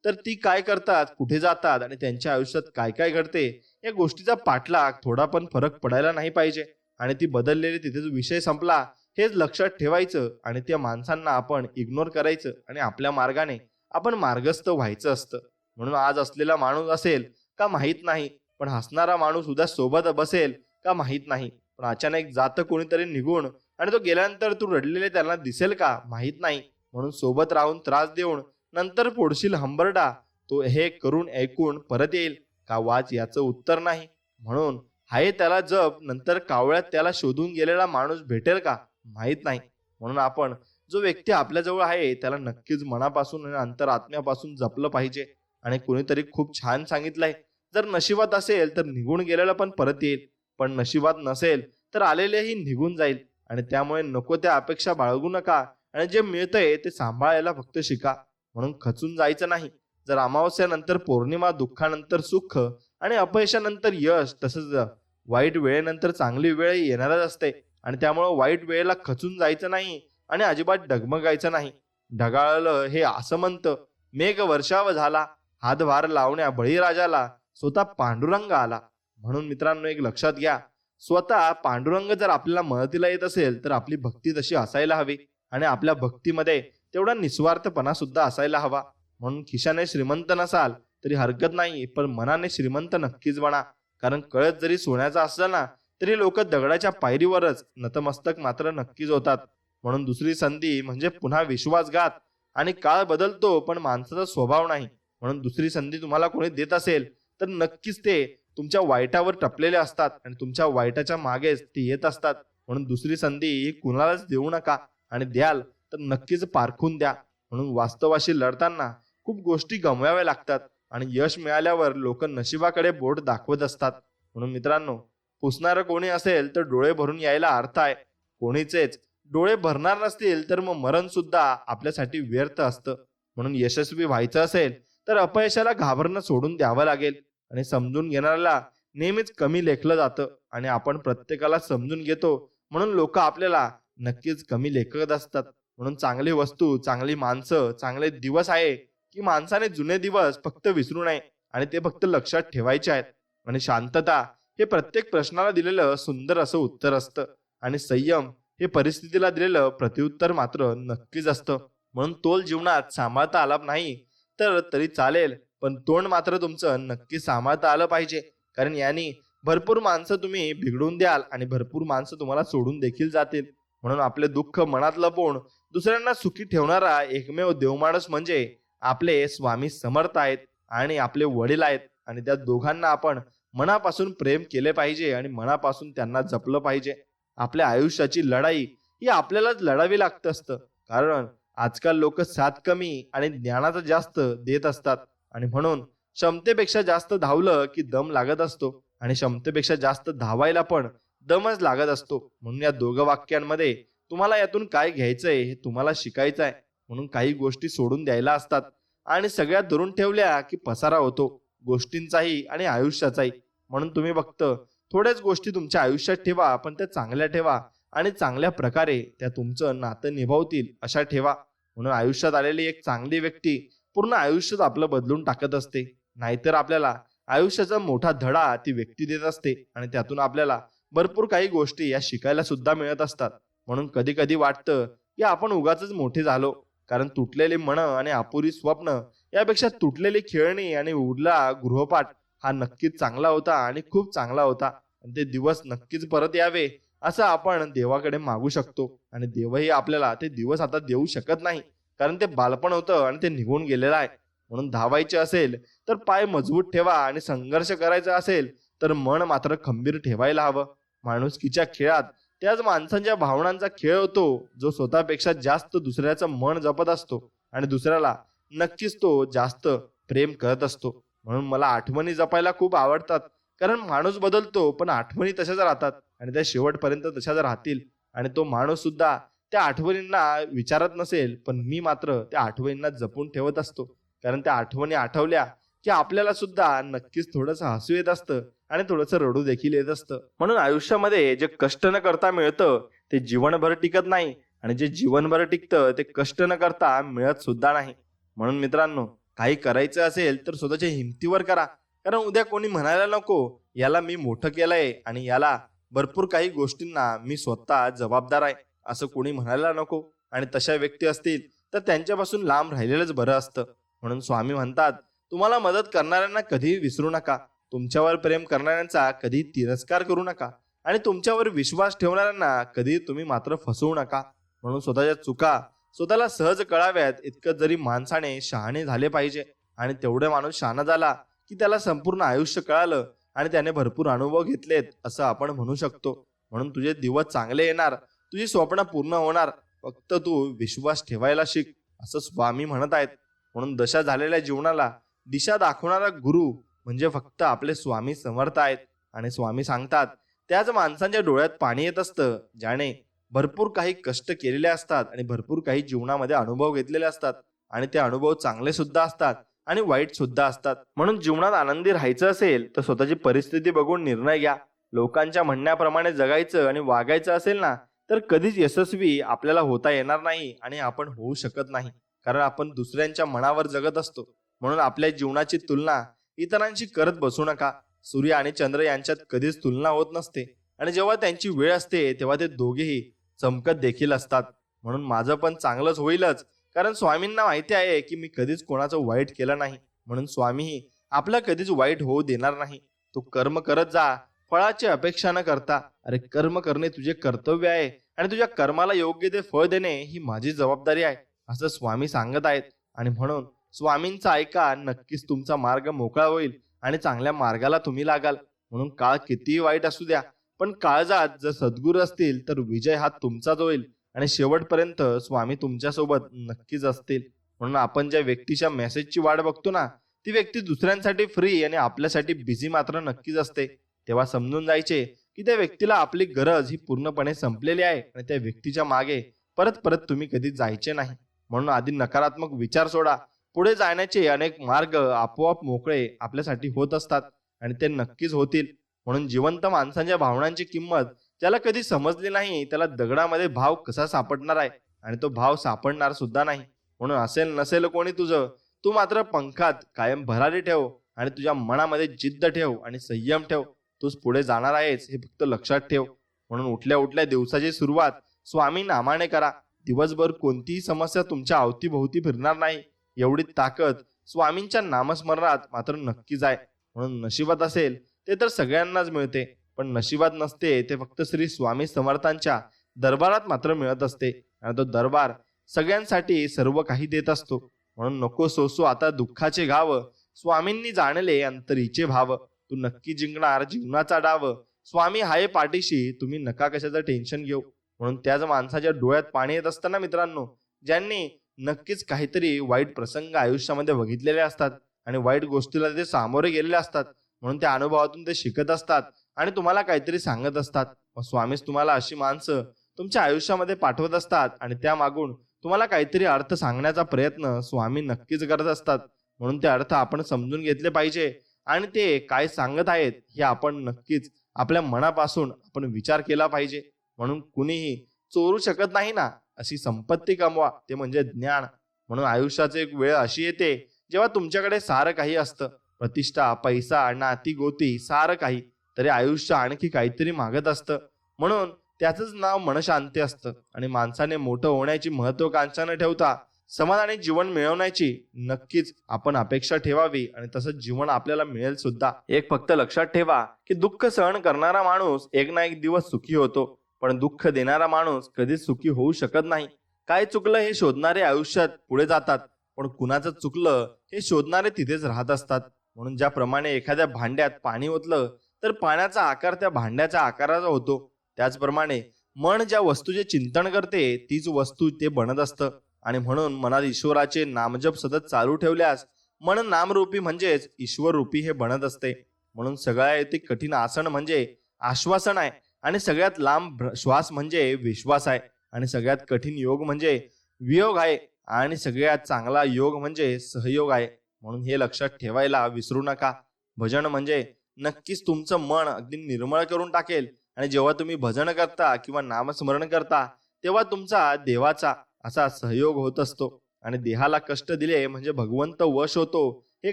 तर ती काय करतात, कुठे जातात आणि त्यांच्या आयुष्यात काय काय घडते या गोष्टीचा पाठलाग थोडा पण फरक पडायला नाही पाहिजे. आणि ती बदललेली तिथेच विषय संपला हेच लक्षात ठेवायचं आणि त्या माणसांना आपण इग्नोर करायचं आणि आपल्या मार्गाने आपण मार्गस्थ व्हायचं असतं. म्हणून आज असलेला माणूस असेल का माहीत नाही, पण हसणारा माणूस उद्या सोबत बसेल का माहीत नाही. पण अचानक जातं कोणीतरी निघून आणि तो गेल्यानंतर तू रडलेले त्यांना दिसेल का माहीत नाही. म्हणून सोबत राहून त्रास देऊन नंतर फोडशील हंबरडा, तो हे करून ऐकून परत येईल का वाच याचं उत्तर नाही. म्हणून हाय त्याला जप, नंतर कावळ्यात त्याला शोधून गेलेला माणूस भेटेल का माहीत नाही. म्हणून आपण जो व्यक्ती आपल्याजवळ आहे त्याला नक्कीच मनापासून आणि अंतरात्म्यापासून जपलं पाहिजे. आणि कोणीतरी खूप छान सांगितलंय, जर नशिबात असेल तर निघून गेलेलं पण परत येईल, पण नशिबात नसेल तर आलेलेही निघून जाईल. आणि त्यामुळे नको त्या अपेक्षा बाळगू नका आणि जे मिळतंय ते सांभाळायला फक्त शिका. म्हणून खचून जायचं नाही. जर अमावस्यानंतर पौर्णिमा, दुःखानंतर सुख आणि अपयशानंतर यश, तसंच वाईट वेळेनंतर चांगली वेळ येणारच असते. आणि त्यामुळे वाईट वेळेला खचून जायचं नाही आणि अजिबात डगमगायचं नाही. ढगाळलं हे आसमंत, मेघ वर्षाव झाला, हातभार लावण्या बळीराजाला, स्वतः पांडुरंग आला. म्हणून मित्रांनो एक लक्षात घ्या, स्वतः पांडुरंग जर आपल्याला मदतीला येत असेल तर आपली भक्ती तशी असायला हवी आणि आपल्या भक्तीमध्ये तेवढा निस्वार्थपणा सुद्धा असायला हवा. म्हणून खिशाने श्रीमंत नसाल तरी हरकत नाही, पण मनाने श्रीमंत नक्कीच बना. कारण कळत जरी सोन्याचा असला ना तरी लोक दगडाच्या पायरीवरच नतमस्तक मात्र नक्कीच होतात. म्हणून दुसरी संधी म्हणजे पुन्हा विश्वासघात. आणि काळ बदलतो पण माणसाचा स्वभाव नाही. म्हणून दुसरी संधी तुम्हाला कोणी देत असेल तर नक्कीच ते तुमच्या वाईटावर टपलेले असतात आणि तुमच्या वाईटाच्या मागेच ते येत असतात. म्हणून दुसरी संधी ही कुणालाच देऊ नका आणि द्याल तर नक्कीच पारखून द्या. म्हणून वास्तवाशी लढताना खूप गोष्टी गमवाव्या लागतात आणि यश मिळाल्यावर लोक नशिबाकडे बोट दाखवत असतात. म्हणून मित्रांनो, पुसणारं कोणी असेल तर डोळे भरून यायला अर्थ आहे. कोणीचेच डोळे भरणार नसतील तर मग मरण सुद्धा आपल्यासाठी व्यर्थ असतं. म्हणून यशस्वी व्हायचं असेल तर अपयशाला घाबरणं सोडून द्यावं लागेल. आणि समजून घेणाऱ्याला नेहमीच कमी लेखलं जातं आणि आपण प्रत्येकाला समजून घेतो म्हणून लोक आपल्याला नक्कीच कमी लेखत असतात. म्हणून चांगली वस्तू, चांगली माणसं, चांगले दिवस आहे की माणसाने जुने दिवस फक्त विसरू नये आणि ते फक्त लक्षात ठेवायचे आहेत. आणि शांतता हे प्रत्येक प्रश्नाला दिलेलं सुंदर असं उत्तर असतं आणि संयम हे परिस्थितीला दिलेलं प्रत्युत्तर मात्र नक्कीच असतं. म्हणून तोल जीवनात सांभाळता आला नाही तर तरी चालेल, पण तोंड मात्र तुमचं नक्की सांभाळता आलं पाहिजे. कारण यांनी भरपूर माणसं तुम्ही बिघडून द्याल आणि भरपूर माणसं तुम्हाला सोडून देखील जातील. म्हणून आपले दुःख मनात लपवून दुसऱ्यांना सुखी ठेवणारा एकमेव देवमाणूस म्हणजे आपले स्वामी समर्थ आहेत आणि आपले वडील आहेत. आणि त्या दोघांना आपण मनापासून प्रेम केले पाहिजे आणि मनापासून त्यांना जपलं पाहिजे. आपल्या आयुष्याची लढाई ही आपल्यालाच लढावी लागत असतं. कारण आजकाल लोक साथ कमी आणि ज्ञानाचं जास्त देत असतात. आणि म्हणून क्षमतेपेक्षा जास्त धावलं की दम लागत असतो आणि क्षमतेपेक्षा जास्त धावायला पण दमच लागत असतो. म्हणून या दोघं वाक्यांमध्ये तुम्हाला यातून काय घ्यायचंय हे तुम्हाला शिकायचं आहे. म्हणून काही गोष्टी सोडून द्यायला असतात आणि सगळ्यात धरून ठेवल्या की पसारा होतो गोष्टींचाही आणि आयुष्याचाही. म्हणून तुम्ही फक्त थोड्याच गोष्टी तुमच्या आयुष्यात ठेवा, पण त्या चांगल्या ठेवा आणि चांगल्या प्रकारे त्या तुमचं नातं निभावतील अशा ठेवा. म्हणून आयुष्यात आलेली एक चांगली व्यक्ती पूर्ण आयुष्यच आपलं बदलून टाकत असते. नाहीतर आपल्याला आयुष्याचा मोठा धडा ती व्यक्ती देत असते आणि त्यातून आपल्याला भरपूर काही गोष्टी या शिकायला सुद्धा मिळत असतात. म्हणून कधी कधी वाटतं की आपण उगाचच मोठे झालो, कारण तुटलेली मनं आणि अपुरी स्वप्न यापेक्षा तुटलेली खेळणी आणि उरला गृहपाठ हा नक्कीच चांगला होता आणि खूप चांगला होता. आणि ते दिवस नक्कीच परत यावे असं आपण देवाकडे मागू शकतो. आणि देवही आपल्याला ते दिवस आता देऊ शकत नाही, कारण ते बालपण होतं आणि ते निघून गेलेलं आहे. म्हणून धावायचे असेल तर पाय मजबूत ठेवा आणि संघर्ष करायचा असेल तर मन मात्र खंबीर ठेवायला हवं. माणुसकीच्या खेळात त्याच माणसांच्या भावनांचा खेळ होतो जो स्वतःपेक्षा जास्त दुसऱ्याचं मन जपत असतो आणि दुसऱ्याला नक्कीच तो जास्त प्रेम करत असतो. म्हणून मला आठवणी जपायला खूप आवडतात, कारण माणूस बदलतो पण आठवणी तशाच राहतात आणि त्या शेवटपर्यंत तशाच राहतील. आणि तो माणूस सुद्धा त्या आठवणींना विचारत नसेल, पण मी मात्र त्या आठवणींना जपून ठेवत असतो. कारण त्या आठवणी आठवल्या की आपल्याला सुद्धा नक्कीच थोडंसं हसू येत असतं आणि थोडंसं रडू देखील येत असतं. म्हणून आयुष्यामध्ये जे कष्ट न करता मिळतं ते जीवनभर टिकत नाही, आणि जे जीवनभर टिकतं ते कष्ट न करता मिळत सुद्धा नाही. म्हणून मित्रांनो, काही करायचं असेल तर स्वतःच्या हिमतीवर करा. कारण उद्या कोणी म्हणायला नको याला मी मोठं केलंय आणि याला भरपूर काही गोष्टींना मी स्वतः जबाबदार आहे, असं कोणी म्हणायला नको. आणि तशा व्यक्ती असतील तर त्यांच्यापासून लांब राहिलेलंच बरं असतं. म्हणून स्वामी म्हणतात, तुम्हाला मदत करणाऱ्यांना कधीही विसरू नका, तुमच्यावर प्रेम करणाऱ्यांचा कधी तिरस्कार करू नका, आणि तुमच्यावर विश्वास ठेवणाऱ्यांना कधी तुम्ही मात्र फसवू नका. म्हणून स्वतःच्या चुका स्वतःला सहज कळाव्यात इतकं जरी माणसाने शहाणे झाले पाहिजे. आणि तेवढे माणूस शहाणा झाला की त्याला संपूर्ण आयुष्य कळालं आणि त्याने भरपूर अनुभव घेतलेत असं आपण म्हणू शकतो. म्हणून तुझे दिवस चांगले येणार, तुझी स्वप्न पूर्ण होणार, फक्त तू विश्वास ठेवायला शिक, असं स्वामी म्हणत आहेत. म्हणून दशा झालेल्या जीवनाला दिशा दाखवणारा गुरु म्हणजे फक्त आपले स्वामी समर्थ आहेत. आणि स्वामी सांगतात, त्याच माणसांच्या डोळ्यात पाणी येत असतं ज्याने भरपूर काही कष्ट केलेले असतात आणि भरपूर काही जीवनामध्ये अनुभव घेतलेले असतात. आणि ते अनुभव चांगले सुद्धा असतात आणि वाईट सुद्धा असतात. म्हणून जीवनात आनंदी राहायचं असेल तर स्वतःची परिस्थिती बघून निर्णय घ्या. लोकांच्या म्हणण्याप्रमाणे जगायचं आणि वागायचं असेल ना, तर कधीच यशस्वी आपल्याला होता येणार नाही आणि आपण होऊ शकत नाही. कारण आपण दुसऱ्यांच्या मनावर जगत असतो. म्हणून आपल्या जीवनाची तुलना इतरांशी करत बसू नका. सूर्य आणि चंद्र यांच्यात कधीच तुलना होत नसते, आणि जेव्हा त्यांची वेळ असते तेव्हा ते दोघेही चमकत देखील असतात. म्हणून माझं पण चांगलंच होईलच, कारण स्वामींना माहिती आहे की मी कधीच कोणाचं वाईट केलं नाही. म्हणून स्वामीही आपला कधीच वाईट होऊ देणार नाही. तू कर्म करत जा, फळाची अपेक्षा न करता. अरे, कर्म करणे तुझे कर्तव्य आहे आणि तुझ्या कर्माला योग्य ते फळ देणे ही माझी जबाबदारी आहे, असं स्वामी सांगत आहेत. आणि म्हणून स्वामींचं ऐका, नक्कीच तुमचा मार्ग मोकळा होईल आणि चांगल्या मार्गाला तुम्ही लागाल. म्हणून काळ कितीही वाईट असू द्या, पण काळजात जर सद्गुरू असतील तर विजय हा तुमचाच होईल आणि शेवटपर्यंत स्वामी तुमच्यासोबत नक्कीच असतील. म्हणून आपण ज्या व्यक्तीच्या मेसेजची वाट बघतो ना, ती व्यक्ती दुसऱ्यांसाठी फ्री आणि आपल्यासाठी बिझी मात्र नक्कीच असते. तेव्हा समजून जायचे की त्या व्यक्तीला आपली गरज ही पूर्णपणे संपलेली आहे आणि त्या व्यक्तीच्या मागे परत परत तुम्ही कधी जायचे नाही. म्हणून आधी नकारात्मक विचार सोडा. पुढे जाण्याचे अनेक मार्ग आपोआप मोकळे आपल्यासाठी होत असतात आणि ते नक्कीच होतील. म्हणून जिवंत माणसांच्या भावनांची किंमत ज्याला कधी समजली नाही त्याला दगडामध्ये भाव कसा सापडणार आहे, आणि तो भाव सापडणार सुद्धा नाही. म्हणून असेल नसेल कोणी तुझं, तू मात्र पंखात कायम भरारी ठेव आणि तुझ्या मनामध्ये जिद्द ठेव आणि संयम ठेव. तूच पुढे जाणार आहेस हे फक्त लक्षात ठेव. म्हणून उठल्या उठल्या दिवसाची सुरुवात स्वामी नामाने करा. दिवसभर कोणतीही समस्या तुमच्या अवतीभोवती फिरणार नाही, एवढी ताकद स्वामींच्या नामस्मरणात मात्र नक्कीच आहे. म्हणून नशिबात असेल ते तर सगळ्यांनाच मिळते, पण नशिबात नसते ते फक्त श्री स्वामी समर्थांच्या दरबारात मात्र मिळत असते. आणि तो दरबार सगळ्यांसाठी सर्व काही देत असतो. म्हणून नको सोसू आता दुःखाचे घाव, स्वामींनी जाणले अंतरीचे भाव. तू नक्की जिंकणार जीवनाचा डाव, स्वामी हाय पाठीशी, तुम्ही नका कशाचं टेन्शन घेऊ. म्हणून त्याच माणसाच्या डोळ्यात पाणी येत असताना मित्रांनो, ज्यांनी नक्कीच काहीतरी वाईट प्रसंग आयुष्यामध्ये बघितलेले असतात आणि वाईट गोष्टीला ते सामोरे गेलेले असतात. म्हणून त्या अनुभवातून ते शिकत असतात आणि तुम्हाला काहीतरी सांगत असतात. मग स्वामीच तुम्हाला अशी माणसं तुमच्या आयुष्यामध्ये पाठवत असतात आणि त्या मागून तुम्हाला काहीतरी अर्थ सांगण्याचा प्रयत्न स्वामी नक्कीच करत असतात. म्हणून ते अर्थ आपण समजून घेतले पाहिजे आणि ते काय सांगत आहेत हे आपण नक्कीच आपल्या मनापासून आपण विचार केला पाहिजे. म्हणून कुणीही चोरू शकत नाही ना, अशी संपत्ती कमवा, ते म्हणजे ज्ञान. म्हणून आयुष्याची एक वेळ अशी येते जेव्हा तुमच्याकडे सारं काही असतं, प्रतिष्ठा, पैसा, नाती गोती, सारं काही, तरी आयुष्य आणखी काहीतरी मागत असतं. म्हणून त्याचंच नाव मनशांती असतं. आणि माणसाने मोठं होण्याची महत्वाकांक्षा न ठेवता समाधानी जीवन मिळवण्याची नक्कीच आपण अपेक्षा ठेवावी आणि तसंच जीवन आपल्याला मिळेल सुद्धा. एक फक्त लक्षात ठेवा की दुःख सहन करणारा माणूस एक ना एक दिवस सुखी होतो, पण दुःख देणारा माणूस कधीच सुखी होऊ शकत नाही. काय चुकलं हे शोधणारे आयुष्यात पुढे जातात, पण कुणाचं चुकलं हे शोधणारे तिथेच राहत असतात. म्हणून ज्याप्रमाणे एखाद्या भांड्यात पाणी ओतलं तर पाण्याचा आकार त्या भांड्याच्या आकाराचा होतो. त्याचप्रमाणे मन ज्या वस्तूचे चिंतन करते तीच वस्तू ते बनत असतं. आणि म्हणून मनात ईश्वराचे नामजप सतत चालू ठेवल्यास मन नामरूपी म्हणजेच ईश्वर रूपी हे बनत असते. म्हणून सगळ्यात कठीण आसन म्हणजे आश्वासन आहे, आणि सगळ्यात लांब श्वास म्हणजे विश्वास आहे, आणि सगळ्यात कठीण योग म्हणजे वियोग आहे, आणि सगळ्यात चांगला योग म्हणजे सहयोग आहे. म्हणून हे लक्षात ठेवायला विसरू नका. भजन म्हणजे नक्कीच तुमचं मन अगदी निर्मळ करून टाकेल. आणि जेव्हा तुम्ही भजन करता किंवा नामस्मरण करता तेव्हा तुमचा देवाचा असा सहयोग होत असतो. आणि देहाला कष्ट दिले म्हणजे भगवंत वश होतो हे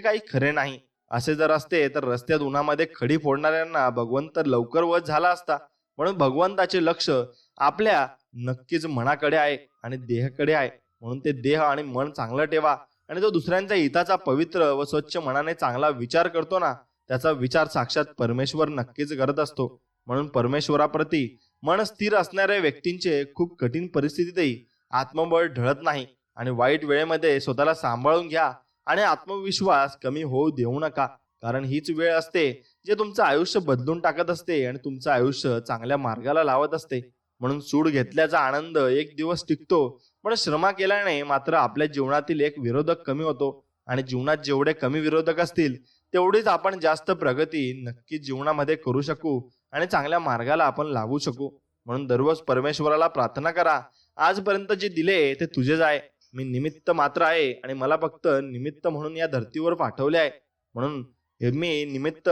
काही खरे नाही. असे जर असते तर रस्त्यात उन्हामध्ये खडी फोडणाऱ्यांना भगवंत लवकर वश झाला असता. म्हणून भगवंताचे लक्ष आपल्या नक्कीच मनाकडे आहे आणि देहाकडे आहे. म्हणून ते देह आणि मन चांगलं ठेवा. आणि जो दुसऱ्यांच्या हिताचा पवित्र व स्वच्छ मनाने चांगला विचार करतो ना, त्याचा विचार साक्षात परमेश्वर नक्कीच करत असतो. म्हणून परमेश्वराप्रती मन स्थिर असणाऱ्या व्यक्तींचे खूप कठीण परिस्थितीतही आत्मबळ ढळत नाही. आणि वाईट वेळेमध्ये स्वतःला सांभाळून घ्या आणि आत्मविश्वास कमी होऊ देऊ नका. कारण हीच वेळ असते जे तुमचं आयुष्य बदलून टाकत असते आणि तुमचं आयुष्य चांगल्या मार्गाला लावत असते. म्हणून सूड घेतल्याचा आनंद एक दिवस टिकतो, पण श्रम केल्याने मात्र आपल्या जीवनातील एक विरोधक कमी होतो. आणि जीवनात जेवढे कमी विरोधक असतील तेवढीच आपण जास्त प्रगती नक्कीच जीवनामध्ये करू शकू आणि चांगल्या मार्गाला आपण लागू शकू. म्हणून दररोज परमेश्वराला प्रार्थना करा, आजपर्यंत जे दिले ते तुझेच आहे. मी निमित्त मात्र आहे आणि मला फक्त निमित्त म्हणून या धर्तीवर पाठवले आहे. म्हणून हे मी निमित्त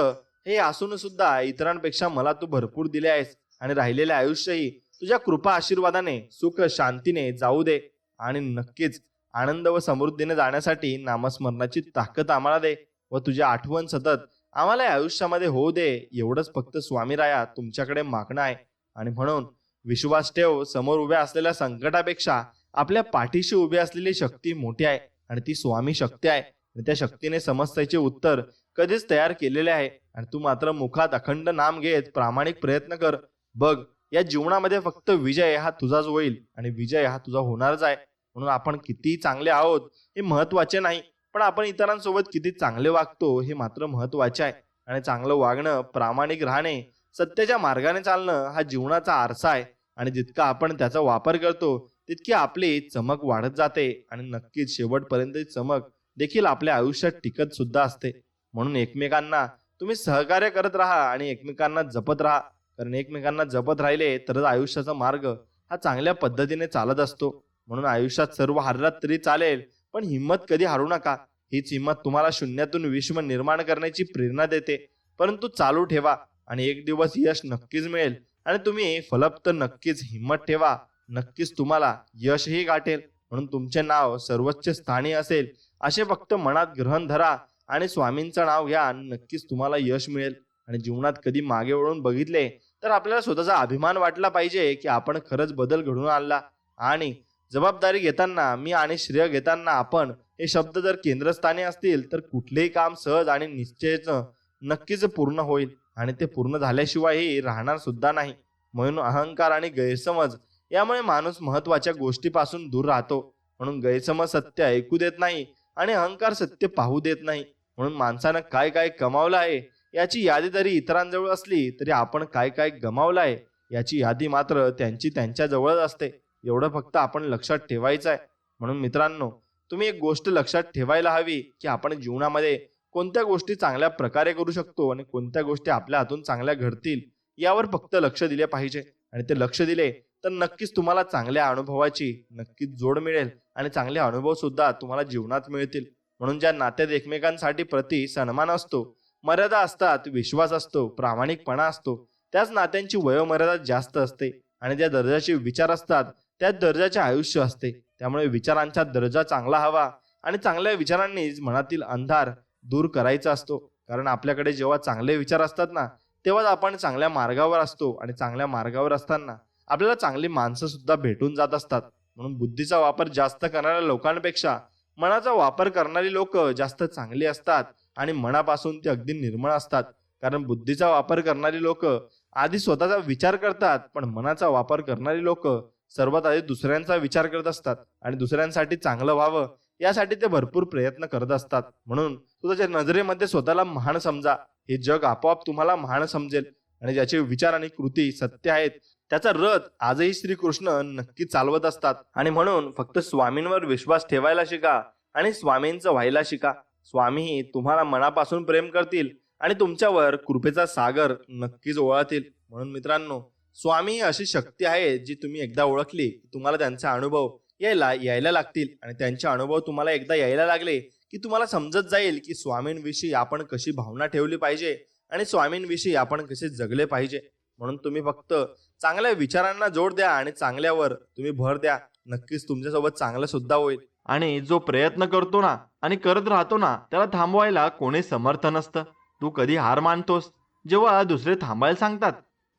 हे असून सुद्धा इतरांपेक्षा मला तू भरपूर दिले आहेस. आणि राहिलेले आयुष्यही तुझ्या कृपा आशीर्वादाने सुख शांतीने जाऊ दे. आणि नक्कीच आनंद व समृद्धीने जाण्यासाठी नामस्मरणाची ताकद आम्हाला दे व तुझी आठवण सतत आम्हाला या आयुष्यामध्ये होऊ दे. एवढंच फक्त स्वामी राया तुमच्याकडे मागणं आहे. आणि म्हणून विश्वास ठेव, समोर उभ्या असलेल्या संकटापेक्षा आपल्या पाठीशी उभी असलेली शक्ती मोठी आहे आणि ती स्वामी शक्ती आहे. आणि त्या शक्तीने समस्येचे उत्तर कधीच तयार केलेले आहे. आणि तू मात्र मुखात अखंड नाम घेत प्रामाणिक प्रयत्न कर. बघ, या जीवनामध्ये फक्त विजय हा तुझाच होईल आणि विजय हा तुझा होणारच आहे. म्हणून आपण किती चांगले आहोत हे महत्वाचे नाही, पण आपण इतरांसोबत किती चांगले वागतो हे मात्र महत्वाचे आहे. आणि चांगलं वागणं, प्रामाणिक राहणे, सत्याच्या मार्गाने चालणं हा जीवनाचा आरसा आहे. आणि जितका आपण त्याचा वापर करतो तितकी आपली चमक वाढत जाते. आणि नक्कीच शेवटपर्यंत चमक देखील आपल्या आयुष्यात टिकत सुद्धा असते. म्हणून एकमेकांना तुम्ही सहकार्य करत राहा आणि एकमेकांना जपत राहा. कारण एकमेकांना जपत राहिले तरच आयुष्याचा मार्ग हा चांगल्या पद्धतीने चालत असतो. म्हणून आयुष्यात सर्व हारलात तरी चालेल, पण हिंमत कधी हारू नका. हीच हिंमत तुम्हाला शून्यातून विश्व निर्माण करण्याची प्रेरणा देते. परंतु चालू ठेवा आणि एक दिवस यश नक्कीच मिळेल. आणि तुम्ही फलप्त नक्कीच हिंमत ठेवा, नक्कीच तुम्हाला यशही गाठेल. म्हणून तुमचे नाव सर्वोच्च स्थानी असेल असे फक्त मनात ग्रहण धरा आणि स्वामींचं नाव घ्या. नक्कीच तुम्हाला यश मिळेल. आणि जीवनात कधी मागे वळून बघितले तर आपल्याला स्वतःचा अभिमान वाटला पाहिजे की आपण खरंच बदल घडवून आणला. आणि जबाबदारी घेताना मी आणि श्रेय घेताना आपण हे शब्द जर केंद्रस्थानी असतील तर कुठलेही काम सहज आणि निश्चयच नक्कीच पूर्ण होईल. आणि ते पूर्ण झाल्याशिवायही राहणार सुद्धा नाही. म्हणून अहंकार आणि गैरसमज यामुळे माणूस महत्वाच्या गोष्टीपासून दूर राहतो. म्हणून गैरसमज सत्य ऐकू देत नाही आणि अहंकार सत्य पाहू देत नाही. म्हणून माणसानं काय काय कमावलं आहे याची यादी जरी इतरांजवळ असली तरी आपण काय काय गमावलं आहे याची यादी मात्र त्यांची त्यांच्याजवळच असते. एवढं फक्त आपण लक्षात ठेवायचं आहे. म्हणून मित्रांनो, तुम्ही एक गोष्ट लक्षात ठेवायला हवी की आपण जीवनामध्ये कोणत्या गोष्टी चांगल्या प्रकारे करू शकतो आणि कोणत्या गोष्टी आपल्या हातून चांगल्या घडतील यावर फक्त लक्ष दिले पाहिजे. आणि ते लक्ष दिले तर नक्कीच तुम्हाला चांगल्या अनुभवाची नक्कीच जोड मिळेल आणि चांगले अनुभव सुद्धा तुम्हाला जीवनात मिळतील. म्हणून ज्या नात्यात एकमेकांसाठी प्रति सन्मान असतो, मर्यादा असतात, विश्वास असतो, प्रामाणिकपणा असतो, त्याच नात्यांची वयोमर्यादा जास्त असते. आणि ज्या दर्जाचे विचार असतात त्याच दर्जाचे आयुष्य असते. त्यामुळे विचारांचा दर्जा चांगला हवा आणि चांगल्या विचारांनीच मनातील अंधार दूर करायचा असतो. कारण आपल्याकडे जेव्हा चांगले विचार असतात ना, तेव्हाच आपण चांगल्या मार्गावर असतो. आणि चांगल्या मार्गावर असताना आपल्याला चांगली माणसं सुद्धा भेटून जात असतात. म्हणून बुद्धीचा वापर जास्त करणाऱ्या लोकांपेक्षा मनाचा वापर करणारी लोक जास्त चांगली असतात आणि मनापासून ते अगदी निर्मळ असतात. कारण बुद्धीचा वापर करणारी लोक आधी स्वतःचा विचार करतात, पण मनाचा वापर करणारी लोक सर्वात आधी दुसऱ्यांचा विचार करत असतात आणि दुसऱ्यांसाठी चांगलं व्हावं यासाठी ते भरपूर प्रयत्न करत असतात. म्हणून तुझ्या नजरेमध्ये स्वतःला महान समजा, हे जग आपोआप तुम्हाला महान समजेल आणि ज्याचे विचार आणि कृती सत्य आहेत त्याचा रथ आजही श्रीकृष्ण नक्की चालवत असतात. आणि म्हणून फक्त स्वामींवर विश्वास ठेवायला शिका आणि स्वामींचं व्हायला शिका. स्वामीही तुम्हाला मनापासून प्रेम करतील आणि तुमच्यावर कृपेचा सागर नक्कीच ओवाळतील. म्हणून मित्रांनो, स्वामी ही अशी शक्ती आहे जी तुम्ही एकदा ओळखली की तुम्हाला त्यांचा अनुभव यायला लागतील आणि त्यांचे अनुभव तुम्हाला एकदा यायला लागले की तुम्हाला समजत जाईल की स्वामींविषयी आपण कशी भावना ठेवली पाहिजे आणि स्वामींविषयी आपण कसे जगले पाहिजे. म्हणून तुम्ही फक्त चांगल्या विचारांना जोड द्या आणि चांगल्यावर तुम्ही भर द्या. नक्कीच तुमच्यासोबत चांगलं सुद्धा होईल. आणि जो प्रयत्न करतो ना आणि करत राहतो ना त्याला थांबवायला कोणी समर्थ नसतं. तू कधी हार मानतोस जेव्हा दुसरे थांबायला सांगतात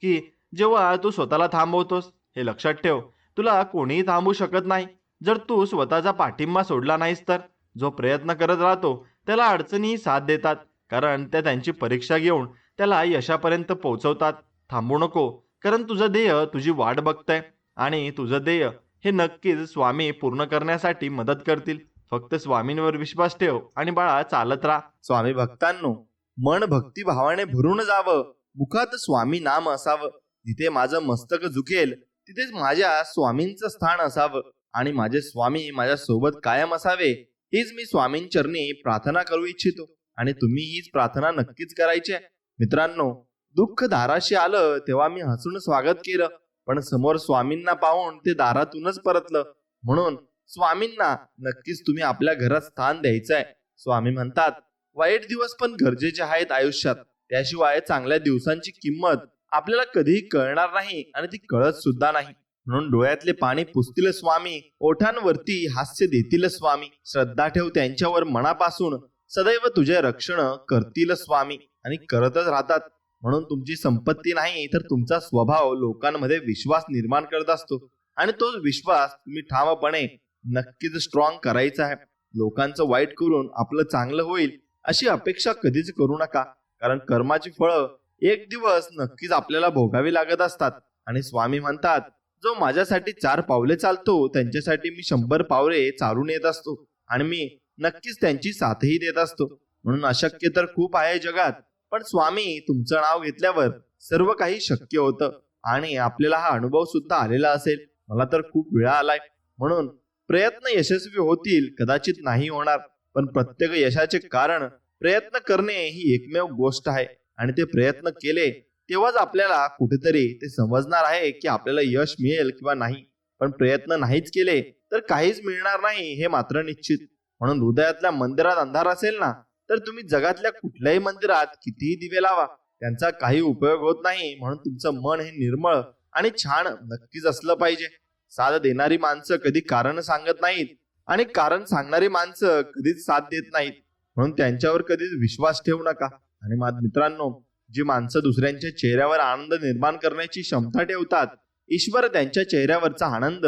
की जेव्हा तू स्वतःला थांबवतोस? हे लक्षात ठेव, तुला कोणीही थांबवू शकत नाही जर तू स्वतःचा पाठिंबा सोडला नाहीस तर. जो प्रयत्न करत राहतो त्याला अडचणीही साथ देतात, कारण त्या त्यांची परीक्षा घेऊन त्याला यशापर्यंत पोहोचवतात. थांबू नको, कारण तुझं ध्येय तुझी वाट बघतंय आणि तुझं ध्येय हे नक्कीच स्वामी पूर्ण करण्यासाठी मदत करतील. फक्त स्वामींवर विश्वास ठेव आणि बाळा चालत राहा. स्वामी भक्तांनो, मन भक्तिभावाने भरून जावं, मुखात स्वामी नाम असावं. जिथे माझं मस्तक झुकेल तिथेच माझ्या स्वामींचं स्थान असावं आणि माझे स्वामी माझ्या सोबत कायम असावे, हीच मी स्वामींचरणी प्रार्थना करू इच्छितो. आणि तुम्ही हीच प्रार्थना नक्कीच करायची आहे. मित्रांनो, दुःख दाराशी आलं तेव्हा मी हसून स्वागत केलं, पण समोर स्वामींना पाहून ते दारातूनच परतलं. म्हणून स्वामींना नक्कीच तुम्ही आपल्या घरात स्थान द्यायचं आहे. स्वामी म्हणतात, वाईट दिवस पण गरजेचे आहेत आयुष्यात, त्याशिवाय चांगल्या दिवसांची किंमत आपल्याला कधीही कळणार नाही आणि ती कळत सुद्धा नाही. म्हणून डोळ्यातले पाणी पुसतील स्वामी, ओठांवरती हास्य देतील स्वामी. श्रद्धा ठेव त्यांच्यावर मनापासून, सदैव तुझे रक्षण करतील स्वामी आणि करतच राहतात. म्हणून तुमची संपत्ती नाही तर तुमचा स्वभाव लोकांमध्ये विश्वास निर्माण करत असतो आणि तो विश्वास तुम्ही ठामपणे नक्कीच स्ट्रॉंग करायचा आहे. लोकांचं वाईट करून आपलं चांगलं होईल अशी अपेक्षा कधीच करू नका, कारण कर्माची फळं एक दिवस नक्कीच आपल्याला भोगावी लागत असतात. आणि स्वामी म्हणतात, जो माझ्यासाठी 4 पावले चालतो त्यांच्यासाठी मी 100 पावले चालून येत असतो आणि मी नक्कीच त्यांची साथही देत असतो. म्हणून अशक्य तर खूप आहे जगात, पण स्वामी तुमचं नाव घेतल्यावर सर्व काही शक्य होतं आणि आपल्याला हा अनुभव सुद्धा आलेला असेल. मला तर खूप वेळा आलाय. म्हणून प्रयत्न यशस्वी होतील, कदाचित नाही होणार, पण प्रत्येक यशाचे कारण प्रयत्न करणे ही एकमेव गोष्ट आहे. आणि ते प्रयत्न केले तेव्हाच आपल्याला कुठेतरी ते समजणार आहे की आपल्याला यश मिळेल किंवा नाही. पण प्रयत्न नाहीच केले तर काहीच मिळणार नाही, हे मात्र निश्चित. म्हणून हृदयातल्या मंदिरात अंधार असेल ना, तर तुम्ही जगातल्या कुठल्याही मंदिरात कितीही दिवे लावा, त्यांचा काही उपयोग होत नाही. म्हणून तुमचं मन हे निर्मळ आणि छान नक्कीच असलं पाहिजे. साथ देणारी माणसं कधी कारण सांगत नाहीत आणि कारण सांगणारी माणसं कधीच साथ देत नाहीत. म्हणून त्यांच्यावर कधीच विश्वास ठेवू नका. आणि मित्रांनो, जी माणसं दुसऱ्यांच्या चेहऱ्यावर आनंद निर्माण करण्याची क्षमता ठेवतात, ईश्वर त्यांच्या चेहऱ्यावरचा आनंद